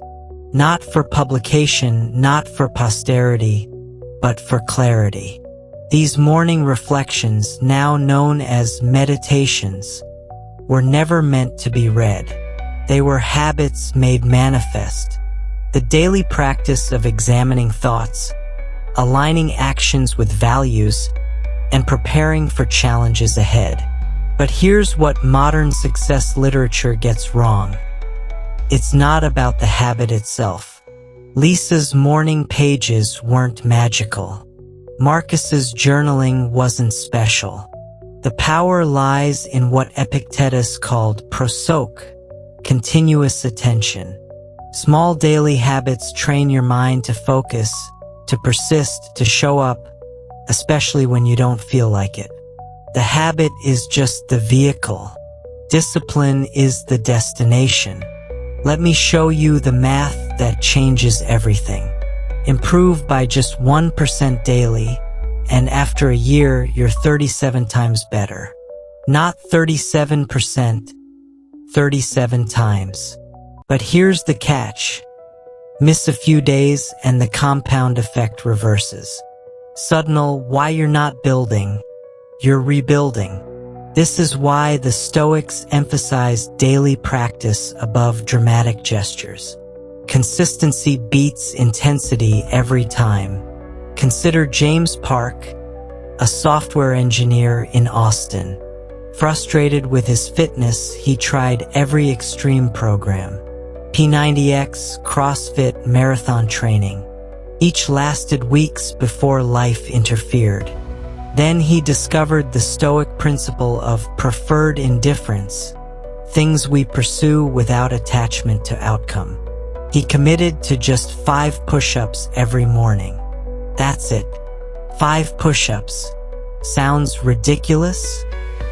"Not for publication, not for posterity, but for clarity." These morning reflections, now known as meditations, were never meant to be read. They were habits made manifest, the daily practice of examining thoughts, aligning actions with values, and preparing for challenges ahead. But here's what modern success literature gets wrong. It's not about the habit itself. Lisa's morning pages weren't magical. Marcus's journaling wasn't special. The power lies in what Epictetus called prosoche, continuous attention. Small daily habits train your mind to focus, to persist, to show up, especially when you don't feel like it. The habit is just the vehicle. Discipline is the destination. Let me show you the math that changes everything. Improve by just 1% daily, and after a year, you're 37 times better. Not 37%, 37 times. But here's the catch. Miss a few days and the compound effect reverses. Suddenly, why you're not building, you're rebuilding. This is why the Stoics emphasize daily practice above dramatic gestures. Consistency beats intensity every time. Consider James Park, a software engineer in Austin. Frustrated with his fitness, he tried every extreme program. P90X, CrossFit, marathon training. Each lasted weeks before life interfered. Then he discovered the Stoic principle of preferred indifference, things we pursue without attachment to outcome. He committed to just 5 push-ups every morning. That's it. 5 push-ups. Sounds ridiculous?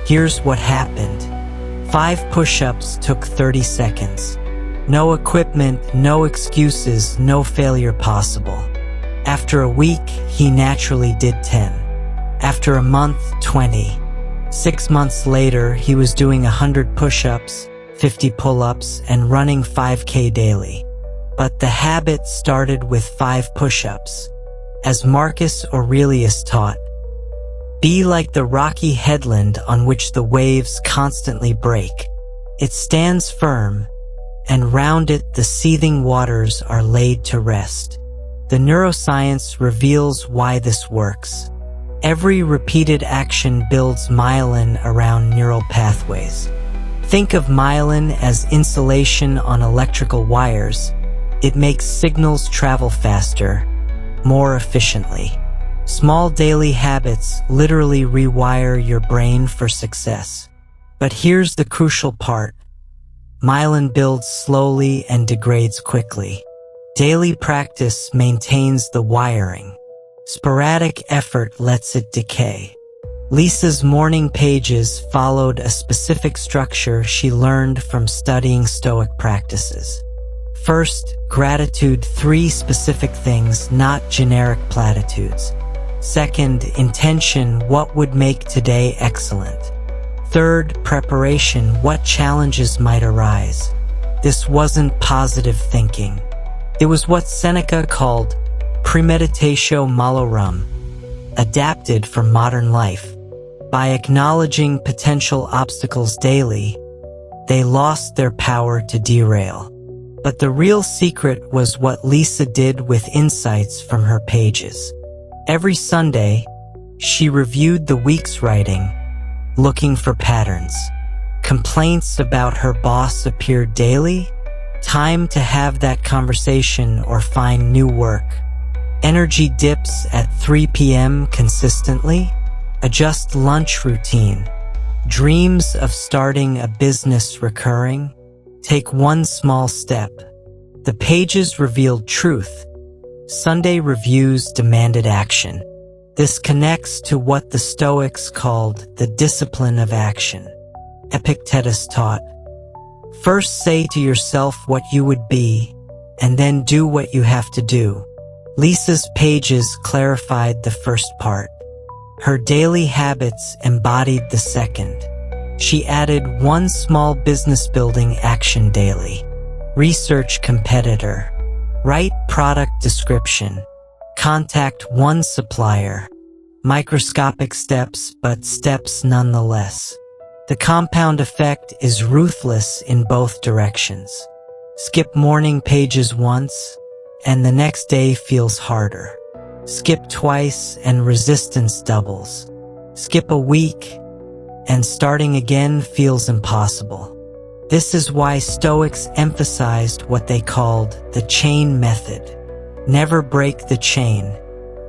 Here's what happened. 5 push-ups took 30 seconds. No equipment, no excuses, no failure possible. After a week, he naturally did 10. After a month, 20. 6 months later, he was doing 100 push-ups, 50 pull-ups, and running 5K daily. But the habit started with 5 push-ups. As Marcus Aurelius taught, be like the rocky headland on which the waves constantly break. It stands firm, and round it the seething waters are laid to rest. The neuroscience reveals why this works. Every repeated action builds myelin around neural pathways. Think of myelin as insulation on electrical wires. It makes signals travel faster, more efficiently. Small daily habits literally rewire your brain for success. But here's the crucial part. Myelin builds slowly and degrades quickly. Daily practice maintains the wiring. Sporadic effort lets it decay. Lisa's morning pages followed a specific structure she learned from studying Stoic practices. First, gratitude, 3 specific things, not generic platitudes. Second, intention, what would make today excellent. Third, preparation, what challenges might arise. This wasn't positive thinking. It was what Seneca called premeditatio malorum, adapted for modern life. By acknowledging potential obstacles daily, they lost their power to derail. But the real secret was what Lisa did with insights from her pages. Every Sunday, she reviewed the week's writing, looking for patterns. Complaints about her boss appeared daily. Time to have that conversation or find new work. Energy dips at 3 p.m. consistently. Adjust lunch routine. Dreams of starting a business recurring. Take one small step. The pages revealed truth. Sunday reviews demanded action. This connects to what the Stoics called the discipline of action. Epictetus taught, first say to yourself what you would be, and then do what you have to do. Lisa's pages clarified the first part. Her daily habits embodied the second. She added one small business building action daily. Research competitor. Write product description. Contact one supplier. Microscopic steps, but steps nonetheless. The compound effect is ruthless in both directions. Skip morning pages once, and the next day feels harder. Skip twice, and resistance doubles. Skip a week, and starting again feels impossible. This is why Stoics emphasized what they called the chain method. Never break the chain.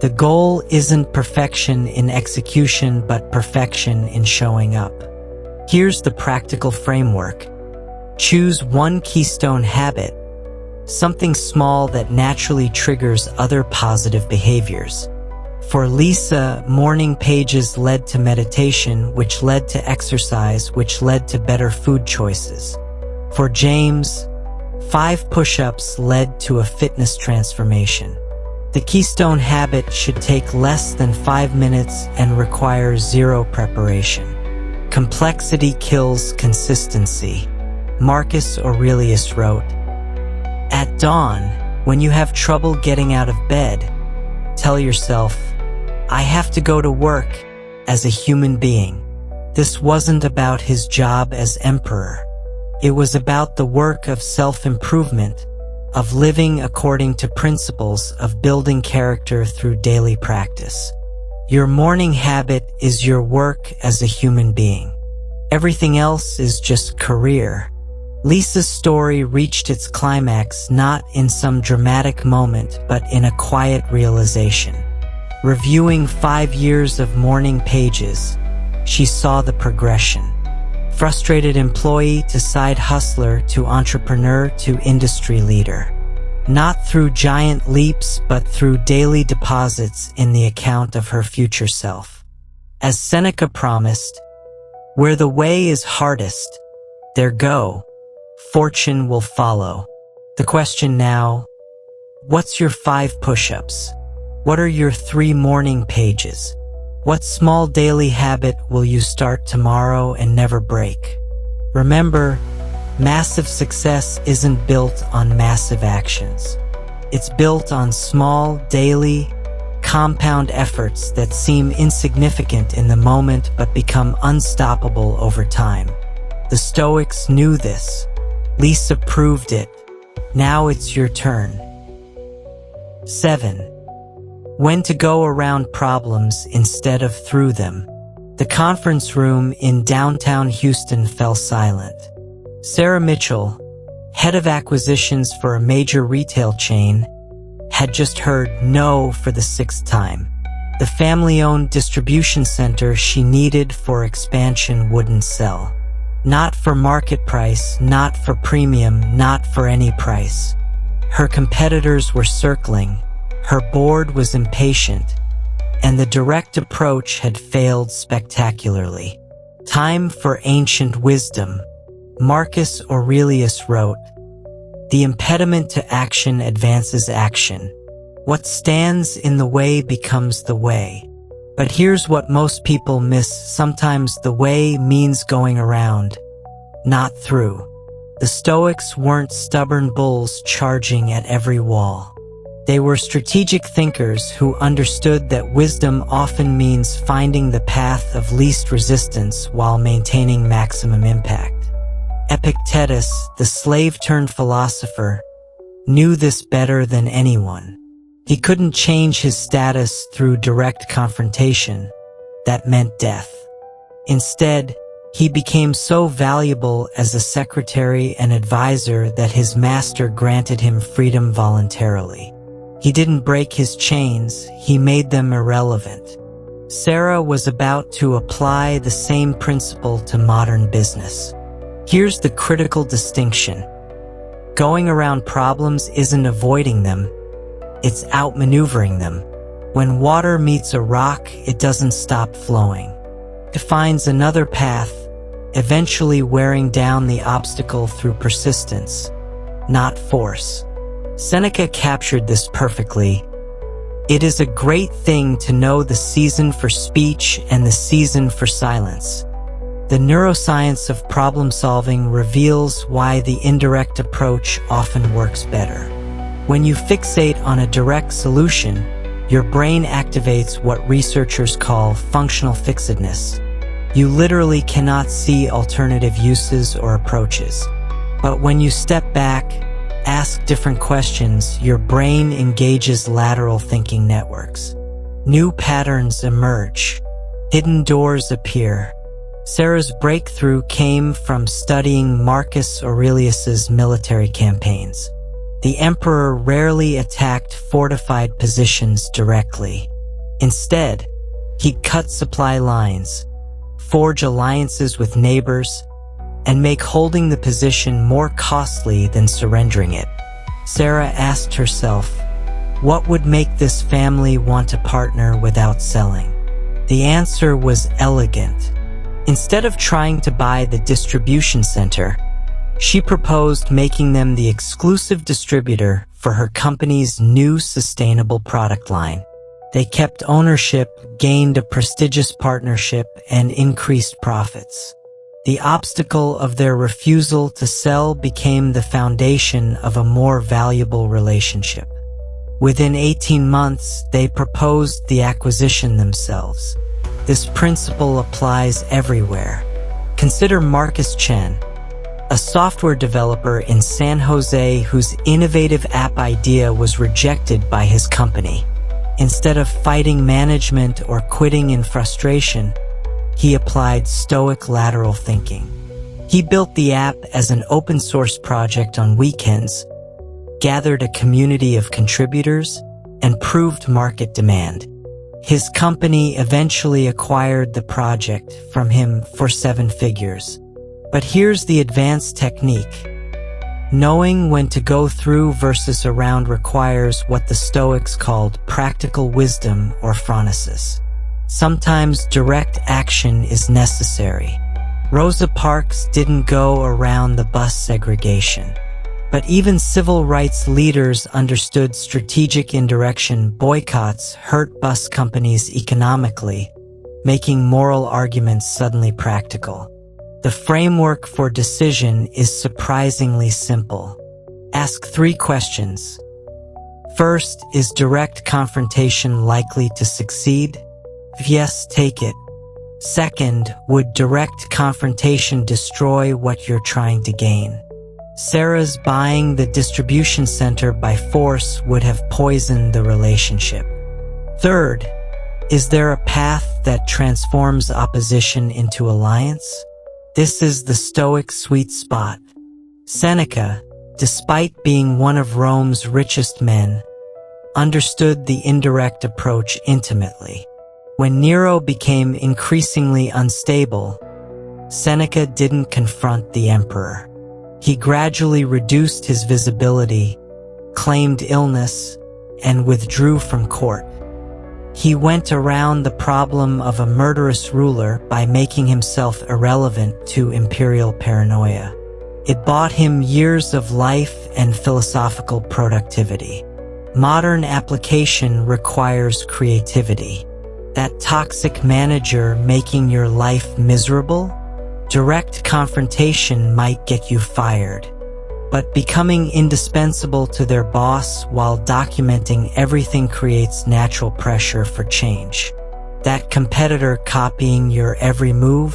The goal isn't perfection in execution, but perfection in showing up. Here's the practical framework. Choose one keystone habit, something small that naturally triggers other positive behaviors. For Lisa, morning pages led to meditation, which led to exercise, which led to better food choices. For James, 5 push-ups led to a fitness transformation. The keystone habit should take less than 5 minutes and require 0 preparation. Complexity kills consistency. Marcus Aurelius wrote, "At dawn, when you have trouble getting out of bed, tell yourself, I have to go to work as a human being." This wasn't about his job as emperor. It was about the work of self-improvement, of living according to principles, of building character through daily practice. Your morning habit is your work as a human being. Everything else is just career. Lisa's story reached its climax not in some dramatic moment, but in a quiet realization. Reviewing 5 years of morning pages, she saw the progression. Frustrated employee to side hustler to entrepreneur to industry leader. Not through giant leaps, but through daily deposits in the account of her future self. As Seneca promised, where the way is hardest, there go, fortune will follow. The question now, what's your 5 push-ups? What are your 3 morning pages? What small daily habit will you start tomorrow and never break? Remember, massive success isn't built on massive actions. It's built on small, daily, compound efforts that seem insignificant in the moment but become unstoppable over time. The Stoics knew this. Lisa proved it. Now it's your turn. 7. When to go around problems instead of through them. The conference room in downtown Houston fell silent. Sarah Mitchell, head of acquisitions for a major retail chain, had just heard no for the 6th time. The family-owned distribution center she needed for expansion wouldn't sell. Not for market price, not for premium, not for any price. Her competitors were circling. Her board was impatient, and the direct approach had failed spectacularly. Time for ancient wisdom. Marcus Aurelius wrote, "The impediment to action advances action. What stands in the way becomes the way." But here's what most people miss. Sometimes the way means going around, not through. The Stoics weren't stubborn bulls charging at every wall. They were strategic thinkers who understood that wisdom often means finding the path of least resistance while maintaining maximum impact. Epictetus, the slave-turned-philosopher, knew this better than anyone. He couldn't change his status through direct confrontation. That meant death. Instead, he became so valuable as a secretary and advisor that his master granted him freedom voluntarily. He didn't break his chains, he made them irrelevant. Sarah was about to apply the same principle to modern business. Here's the critical distinction. Going around problems isn't avoiding them, it's outmaneuvering them. When water meets a rock, it doesn't stop flowing. It finds another path, eventually wearing down the obstacle through persistence, not force. Seneca captured this perfectly. It is a great thing to know the season for speech and the season for silence. The neuroscience of problem-solving reveals why the indirect approach often works better. When you fixate on a direct solution, your brain activates what researchers call functional fixedness. You literally cannot see alternative uses or approaches. But when you step back, ask different questions, your brain engages lateral thinking networks. New patterns emerge. Hidden doors appear. Sarah's breakthrough came from studying Marcus Aurelius's military campaigns. The emperor rarely attacked fortified positions directly. Instead, he'd cut supply lines, forge alliances with neighbors, and make holding the position more costly than surrendering it. Sarah asked herself, what would make this family want to partner without selling? The answer was elegant. Instead of trying to buy the distribution center, she proposed making them the exclusive distributor for her company's new sustainable product line. They kept ownership, gained a prestigious partnership, and increased profits. The obstacle of their refusal to sell became the foundation of a more valuable relationship. Within 18 months, they proposed the acquisition themselves. This principle applies everywhere. Consider Marcus Chen, a software developer in San Jose whose innovative app idea was rejected by his company. Instead of fighting management or quitting in frustration, he applied Stoic lateral thinking. He built the app as an open-source project on weekends, gathered a community of contributors, and proved market demand. His company eventually acquired the project from him for 7 figures. But here's the advanced technique. Knowing when to go through versus around requires what the Stoics called practical wisdom or phronesis. Sometimes direct action is necessary. Rosa Parks didn't go around the bus segregation. But even civil rights leaders understood strategic indirection. Boycotts hurt bus companies economically, making moral arguments suddenly practical. The framework for decision is surprisingly simple. Ask 3 questions. First, is direct confrontation likely to succeed? If yes, take it. Second, would direct confrontation destroy what you're trying to gain? Sarah's buying the distribution center by force would have poisoned the relationship. Third, is there a path that transforms opposition into alliance? This is the Stoic sweet spot. Seneca, despite being one of Rome's richest men, understood the indirect approach intimately. When Nero became increasingly unstable, Seneca didn't confront the emperor. He gradually reduced his visibility, claimed illness, and withdrew from court. He went around the problem of a murderous ruler by making himself irrelevant to imperial paranoia. It bought him years of life and philosophical productivity. Modern application requires creativity. That toxic manager making your life miserable? Direct confrontation might get you fired, but becoming indispensable to their boss while documenting everything creates natural pressure for change. That competitor copying your every move?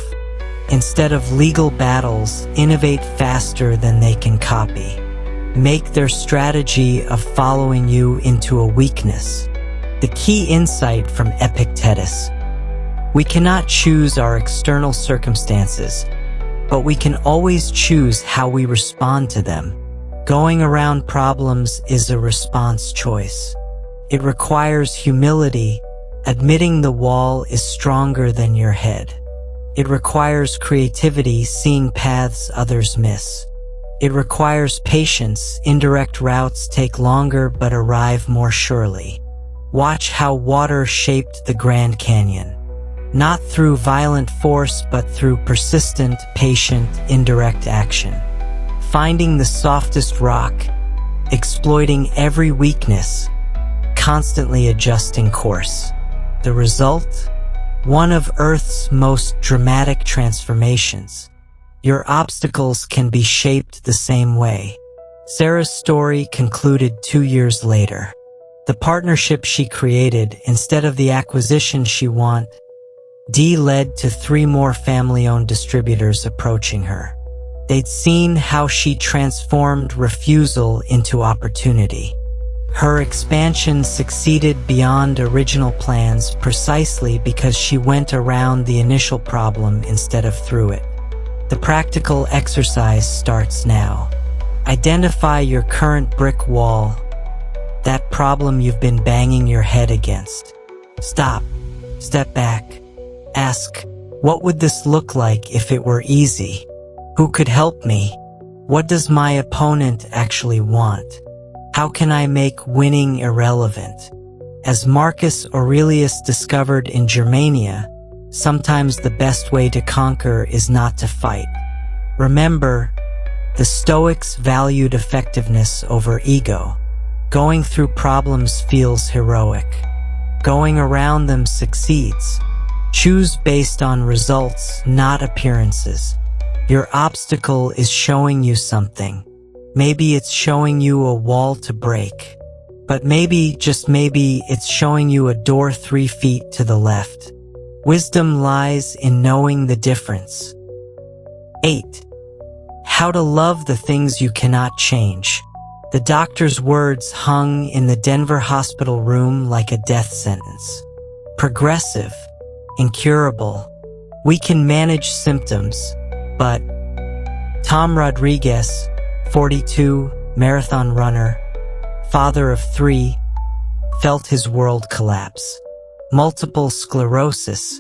Instead of legal battles, innovate faster than they can copy. Make their strategy of following you into a weakness. The key insight from Epictetus: we cannot choose our external circumstances, but we can always choose how we respond to them. Going around problems is a response choice. It requires humility, admitting the wall is stronger than your head. It requires creativity, seeing paths others miss. It requires patience, indirect routes take longer but arrive more surely. Watch how water shaped the Grand Canyon. Not through violent force, but through persistent, patient, indirect action. Finding the softest rock, exploiting every weakness, constantly adjusting course. The result? One of Earth's most dramatic transformations. Your obstacles can be shaped the same way. Sarah's story concluded 2 years later. The partnership she created instead of the acquisition she wanted, led to 3 more family-owned distributors approaching her. They'd seen how she transformed refusal into opportunity. Her expansion succeeded beyond original plans precisely because she went around the initial problem instead of through it. The practical exercise starts now. Identify your current brick wall, that problem you've been banging your head against. Stop, step back, ask, what would this look like if it were easy? Who could help me? What does my opponent actually want? How can I make winning irrelevant? As Marcus Aurelius discovered in Germania, sometimes the best way to conquer is not to fight. Remember, the Stoics valued effectiveness over ego. Going through problems feels heroic. Going around them succeeds. Choose based on results, not appearances. Your obstacle is showing you something. Maybe it's showing you a wall to break. But maybe, just maybe, it's showing you a door 3 feet to the left. Wisdom lies in knowing the difference. 8. How to love the things you cannot change. The doctor's words hung in the Denver hospital room like a death sentence. Progressive, incurable. We can manage symptoms, but Tom Rodriguez, 42, marathon runner, father of 3, felt his world collapse. Multiple sclerosis.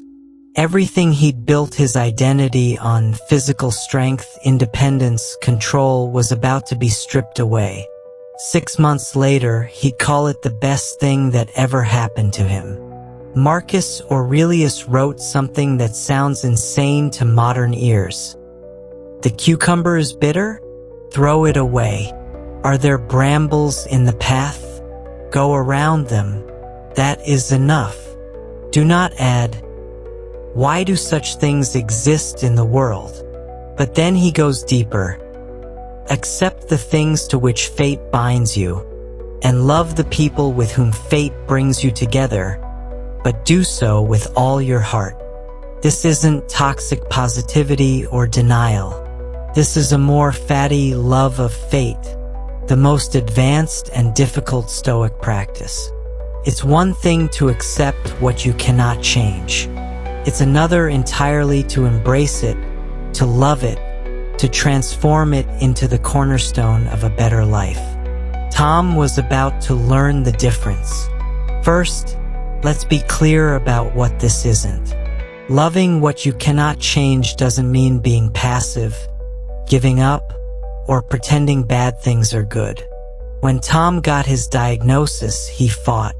Everything he'd built his identity on, physical strength, independence, control, was about to be stripped away. 6 months later, he'd call it the best thing that ever happened to him. Marcus Aurelius wrote something that sounds insane to modern ears. The cucumber is bitter? Throw it away. Are there brambles in the path? Go around them. That is enough. Do not add, why do such things exist in the world? But then he goes deeper. Accept the things to which fate binds you, and love the people with whom fate brings you together, but do so with all your heart. This isn't toxic positivity or denial. This is a more fatty love of fate, the most advanced and difficult Stoic practice. It's one thing to accept what you cannot change. It's another entirely to embrace it, to love it, to transform it into the cornerstone of a better life. Tom was about to learn the difference. First, let's be clear about what this isn't. Loving what you cannot change doesn't mean being passive, giving up, or pretending bad things are good. When Tom got his diagnosis, he fought.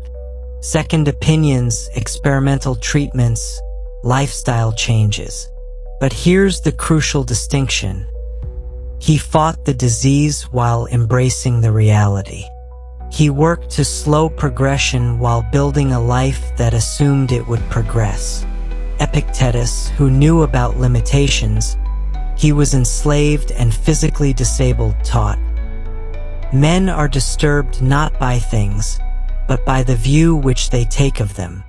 Second opinions, experimental treatments, lifestyle changes. But here's the crucial distinction. He fought the disease while embracing the reality. He worked to slow progression while building a life that assumed it would progress. Epictetus, who knew about limitations, he was enslaved and physically disabled, taught, men are disturbed not by things, but by the view which they take of them.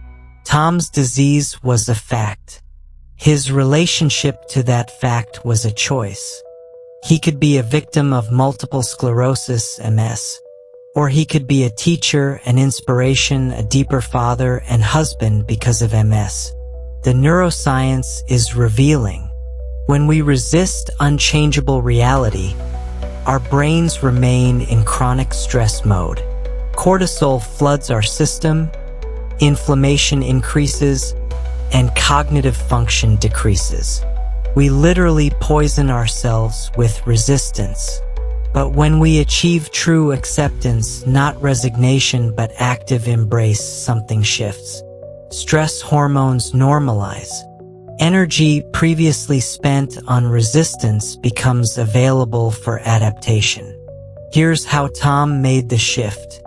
Tom's disease was a fact. His relationship to that fact was a choice. He could be a victim of multiple sclerosis, MS, or he could be a teacher, an inspiration, a deeper father and husband because of MS. The neuroscience is revealing. When we resist unchangeable reality, our brains remain in chronic stress mode. Cortisol floods our system, inflammation increases, and cognitive function decreases. We literally poison ourselves with resistance. But when we achieve true acceptance, not resignation but active embrace, something shifts. Stress hormones normalize. Energy previously spent on resistance becomes available for adaptation. Here's how Tom made the shift.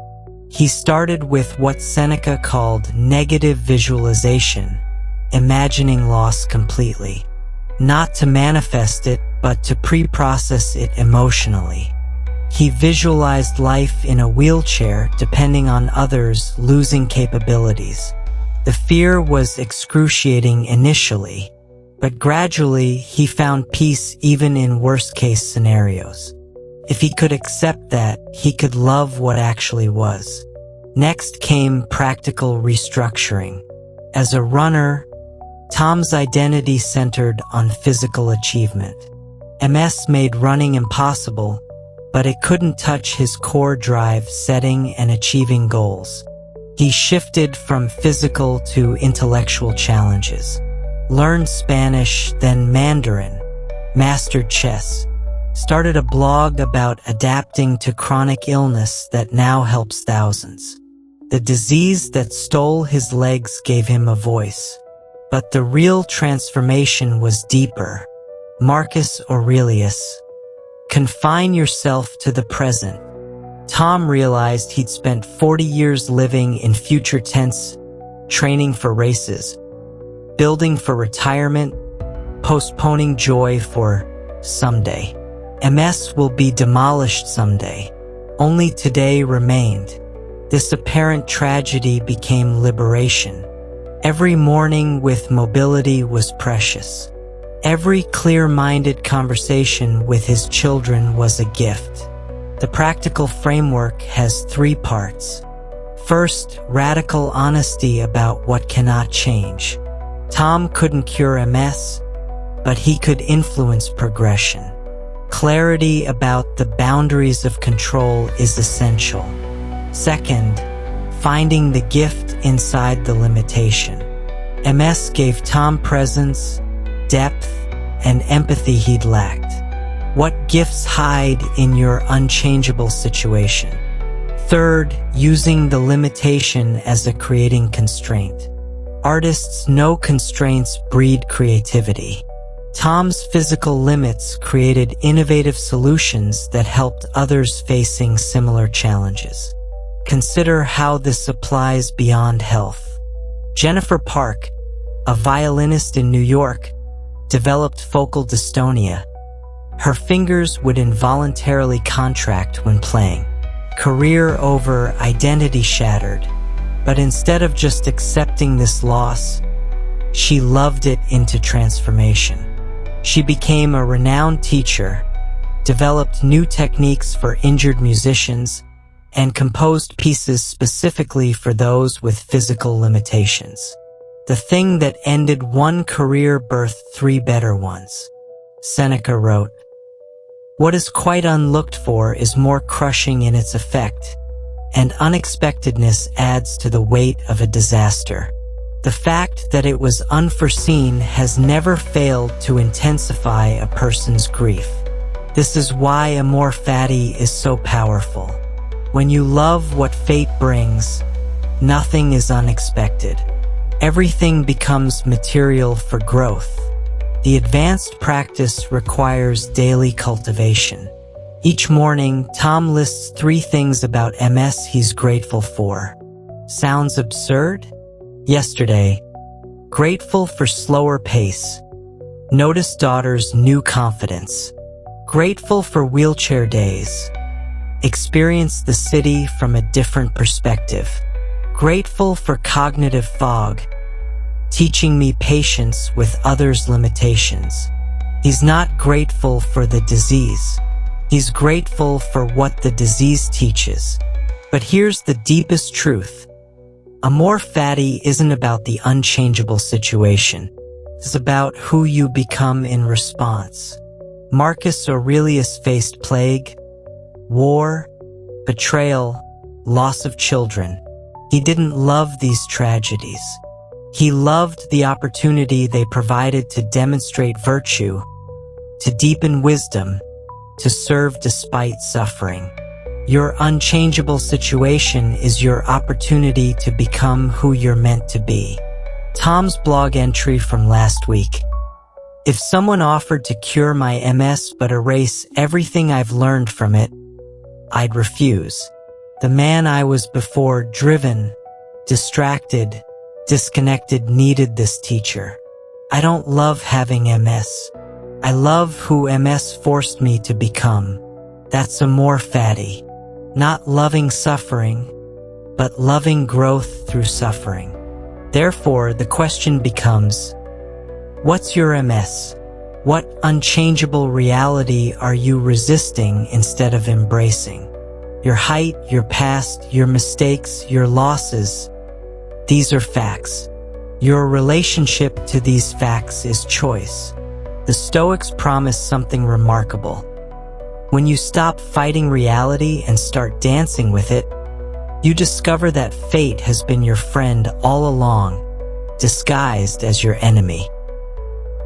He started with what Seneca called negative visualization, imagining loss completely. Not to manifest it, but to pre-process it emotionally. He visualized life in a wheelchair, depending on others, losing capabilities. The fear was excruciating initially, but gradually he found peace even in worst-case scenarios. If he could accept that, he could love what actually was. Next came practical restructuring. As a runner, Tom's identity centered on physical achievement. MS made running impossible, but it couldn't touch his core drive, setting and achieving goals. He shifted from physical to intellectual challenges. Learned Spanish, then Mandarin. Mastered chess. Started a blog about adapting to chronic illness that now helps thousands. The disease that stole his legs gave him a voice. But the real transformation was deeper. Marcus Aurelius. Confine yourself to the present. Tom realized he'd spent 40 years living in future tense, training for races, building for retirement, postponing joy for someday. MS will be demolished someday. Only today remained. This apparent tragedy became liberation. Every morning with mobility was precious. Every clear-minded conversation with his children was a gift. The practical framework has 3 parts. First, radical honesty about what cannot change. Tom couldn't cure MS, but he could influence progression. Clarity about the boundaries of control is essential. Second, finding the gift inside the limitation. MS gave Tom presence, depth, and empathy he'd lacked. What gifts hide in your unchangeable situation? Third, using the limitation as a creating constraint. Artists know constraints breed creativity. Tom's physical limits created innovative solutions that helped others facing similar challenges. Consider how this applies beyond health. Jennifer Park, a violinist in New York, developed focal dystonia. Her fingers would involuntarily contract when playing. Career over, identity shattered. But instead of just accepting this loss, she loved it into transformation. She became a renowned teacher, developed new techniques for injured musicians, and composed pieces specifically for those with physical limitations. The thing that ended one career birthed 3 better ones. Seneca wrote, "What is quite unlooked for is more crushing in its effect, and unexpectedness adds to the weight of a disaster." The fact that it was unforeseen has never failed to intensify a person's grief. This is why Amor Fati is so powerful. When you love what fate brings, nothing is unexpected. Everything becomes material for growth. The advanced practice requires daily cultivation. Each morning, Tom lists 3 things about MS he's grateful for. Sounds absurd? Yesterday, grateful for slower pace. Notice daughter's new confidence. Grateful for wheelchair days. Experience the city from a different perspective. Grateful for cognitive fog, teaching me patience with others' limitations. He's not grateful for the disease. He's grateful for what the disease teaches. But here's the deepest truth. Amor Fati isn't about the unchangeable situation. It's about who you become in response. Marcus Aurelius faced plague, war, betrayal, loss of children. He didn't love these tragedies. He loved the opportunity they provided to demonstrate virtue, to deepen wisdom, to serve despite suffering. Your unchangeable situation is your opportunity to become who you're meant to be. Tom's blog entry from last week. If someone offered to cure my MS but erase everything I've learned from it, I'd refuse. The man I was before, driven, distracted, disconnected, needed this teacher. I don't love having MS. I love who MS forced me to become. That's a more fatty. Not loving suffering, but loving growth through suffering. Therefore, the question becomes, what's your MS? What unchangeable reality are you resisting instead of embracing? Your height, your past, your mistakes, your losses. These are facts. Your relationship to these facts is choice. The Stoics promise something remarkable. When you stop fighting reality and start dancing with it, you discover that fate has been your friend all along, disguised as your enemy.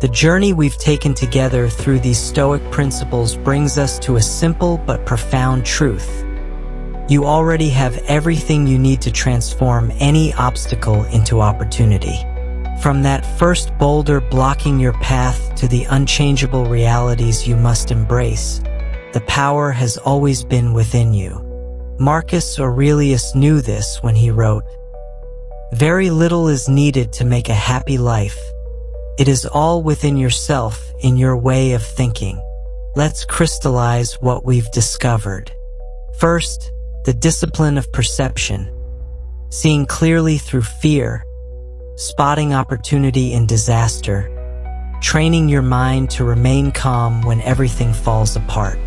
The journey we've taken together through these Stoic principles brings us to a simple but profound truth. You already have everything you need to transform any obstacle into opportunity. From that first boulder blocking your path to the unchangeable realities you must embrace, the power has always been within you. Marcus Aurelius knew this when he wrote, "Very little is needed to make a happy life. It is all within yourself, in your way of thinking." Let's crystallize what we've discovered. First, the discipline of perception. Seeing clearly through fear, spotting opportunity in disaster, training your mind to remain calm when everything falls apart.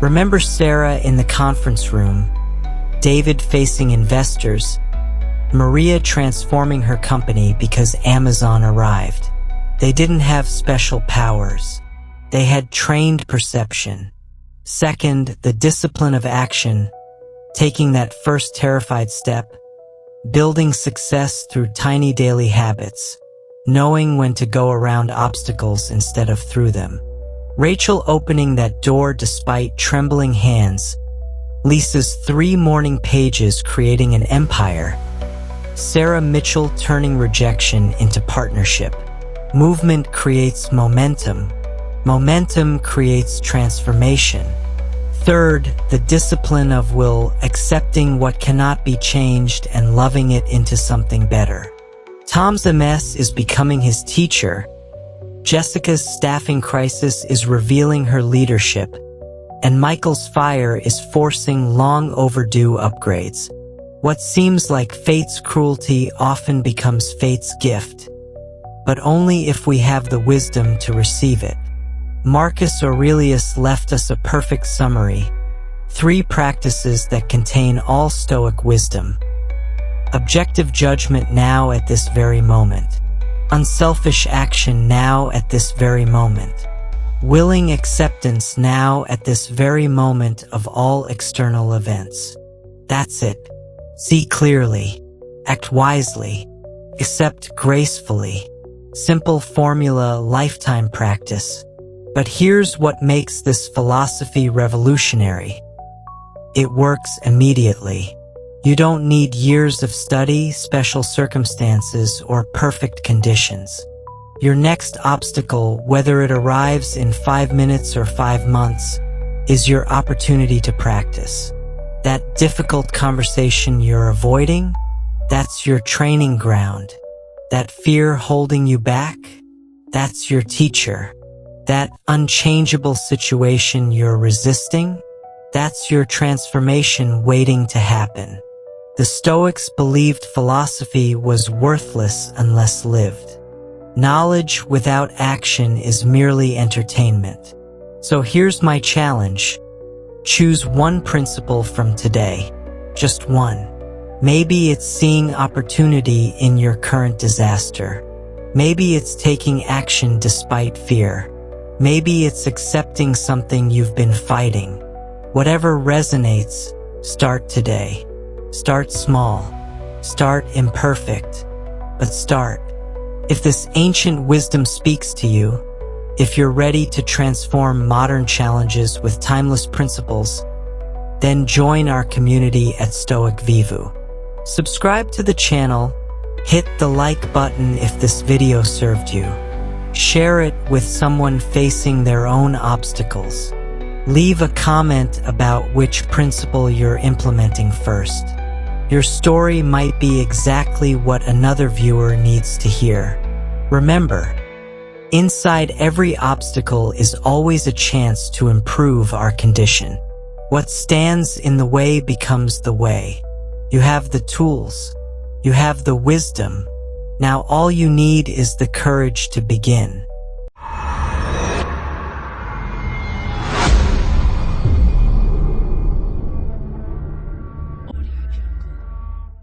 Remember Sarah in the conference room, David facing investors, Maria transforming her company because Amazon arrived. They didn't have special powers. They had trained perception. Second, the discipline of action, taking that first terrified step, building success through tiny daily habits, knowing when to go around obstacles instead of through them. Rachel opening that door despite trembling hands, Lisa's 3 morning pages creating an empire, Sarah Mitchell turning rejection into partnership. Movement creates momentum. Momentum creates transformation. Third, the discipline of will, accepting what cannot be changed and loving it into something better. Tom's MS is becoming his teacher. Jessica's staffing crisis is revealing her leadership. And Michael's fire is forcing long overdue upgrades. What seems like fate's cruelty often becomes fate's gift, but only if we have the wisdom to receive it. Marcus Aurelius left us a perfect summary. 3 practices that contain all Stoic wisdom. Objective judgment now at this very moment. Unselfish action now at this very moment. Willing acceptance now at this very moment of all external events. That's it. See clearly. Act wisely. Accept gracefully. Simple formula, lifetime practice. But here's what makes this philosophy revolutionary. It works immediately. You don't need years of study, special circumstances, or perfect conditions. Your next obstacle, whether it arrives in 5 minutes or 5 months, is your opportunity to practice. That difficult conversation you're avoiding, that's your training ground. That fear holding you back, that's your teacher. That unchangeable situation you're resisting, that's your transformation waiting to happen. The Stoics believed philosophy was worthless unless lived. Knowledge without action is merely entertainment. So here's my challenge. Choose one principle from today. Just one. Maybe it's seeing opportunity in your current disaster. Maybe it's taking action despite fear. Maybe it's accepting something you've been fighting. Whatever resonates, start today. Start small. Start imperfect. But start. If this ancient wisdom speaks to you, if you're ready to transform modern challenges with timeless principles, then join our community at Stoic Vivu. Subscribe to the channel, hit the like button if this video served you. Share it with someone facing their own obstacles. Leave a comment about which principle you're implementing first. Your story might be exactly what another viewer needs to hear. Remember, inside every obstacle is always a chance to improve our condition. What stands in the way becomes the way. You have the tools. You have the wisdom. Now all you need is the courage to begin.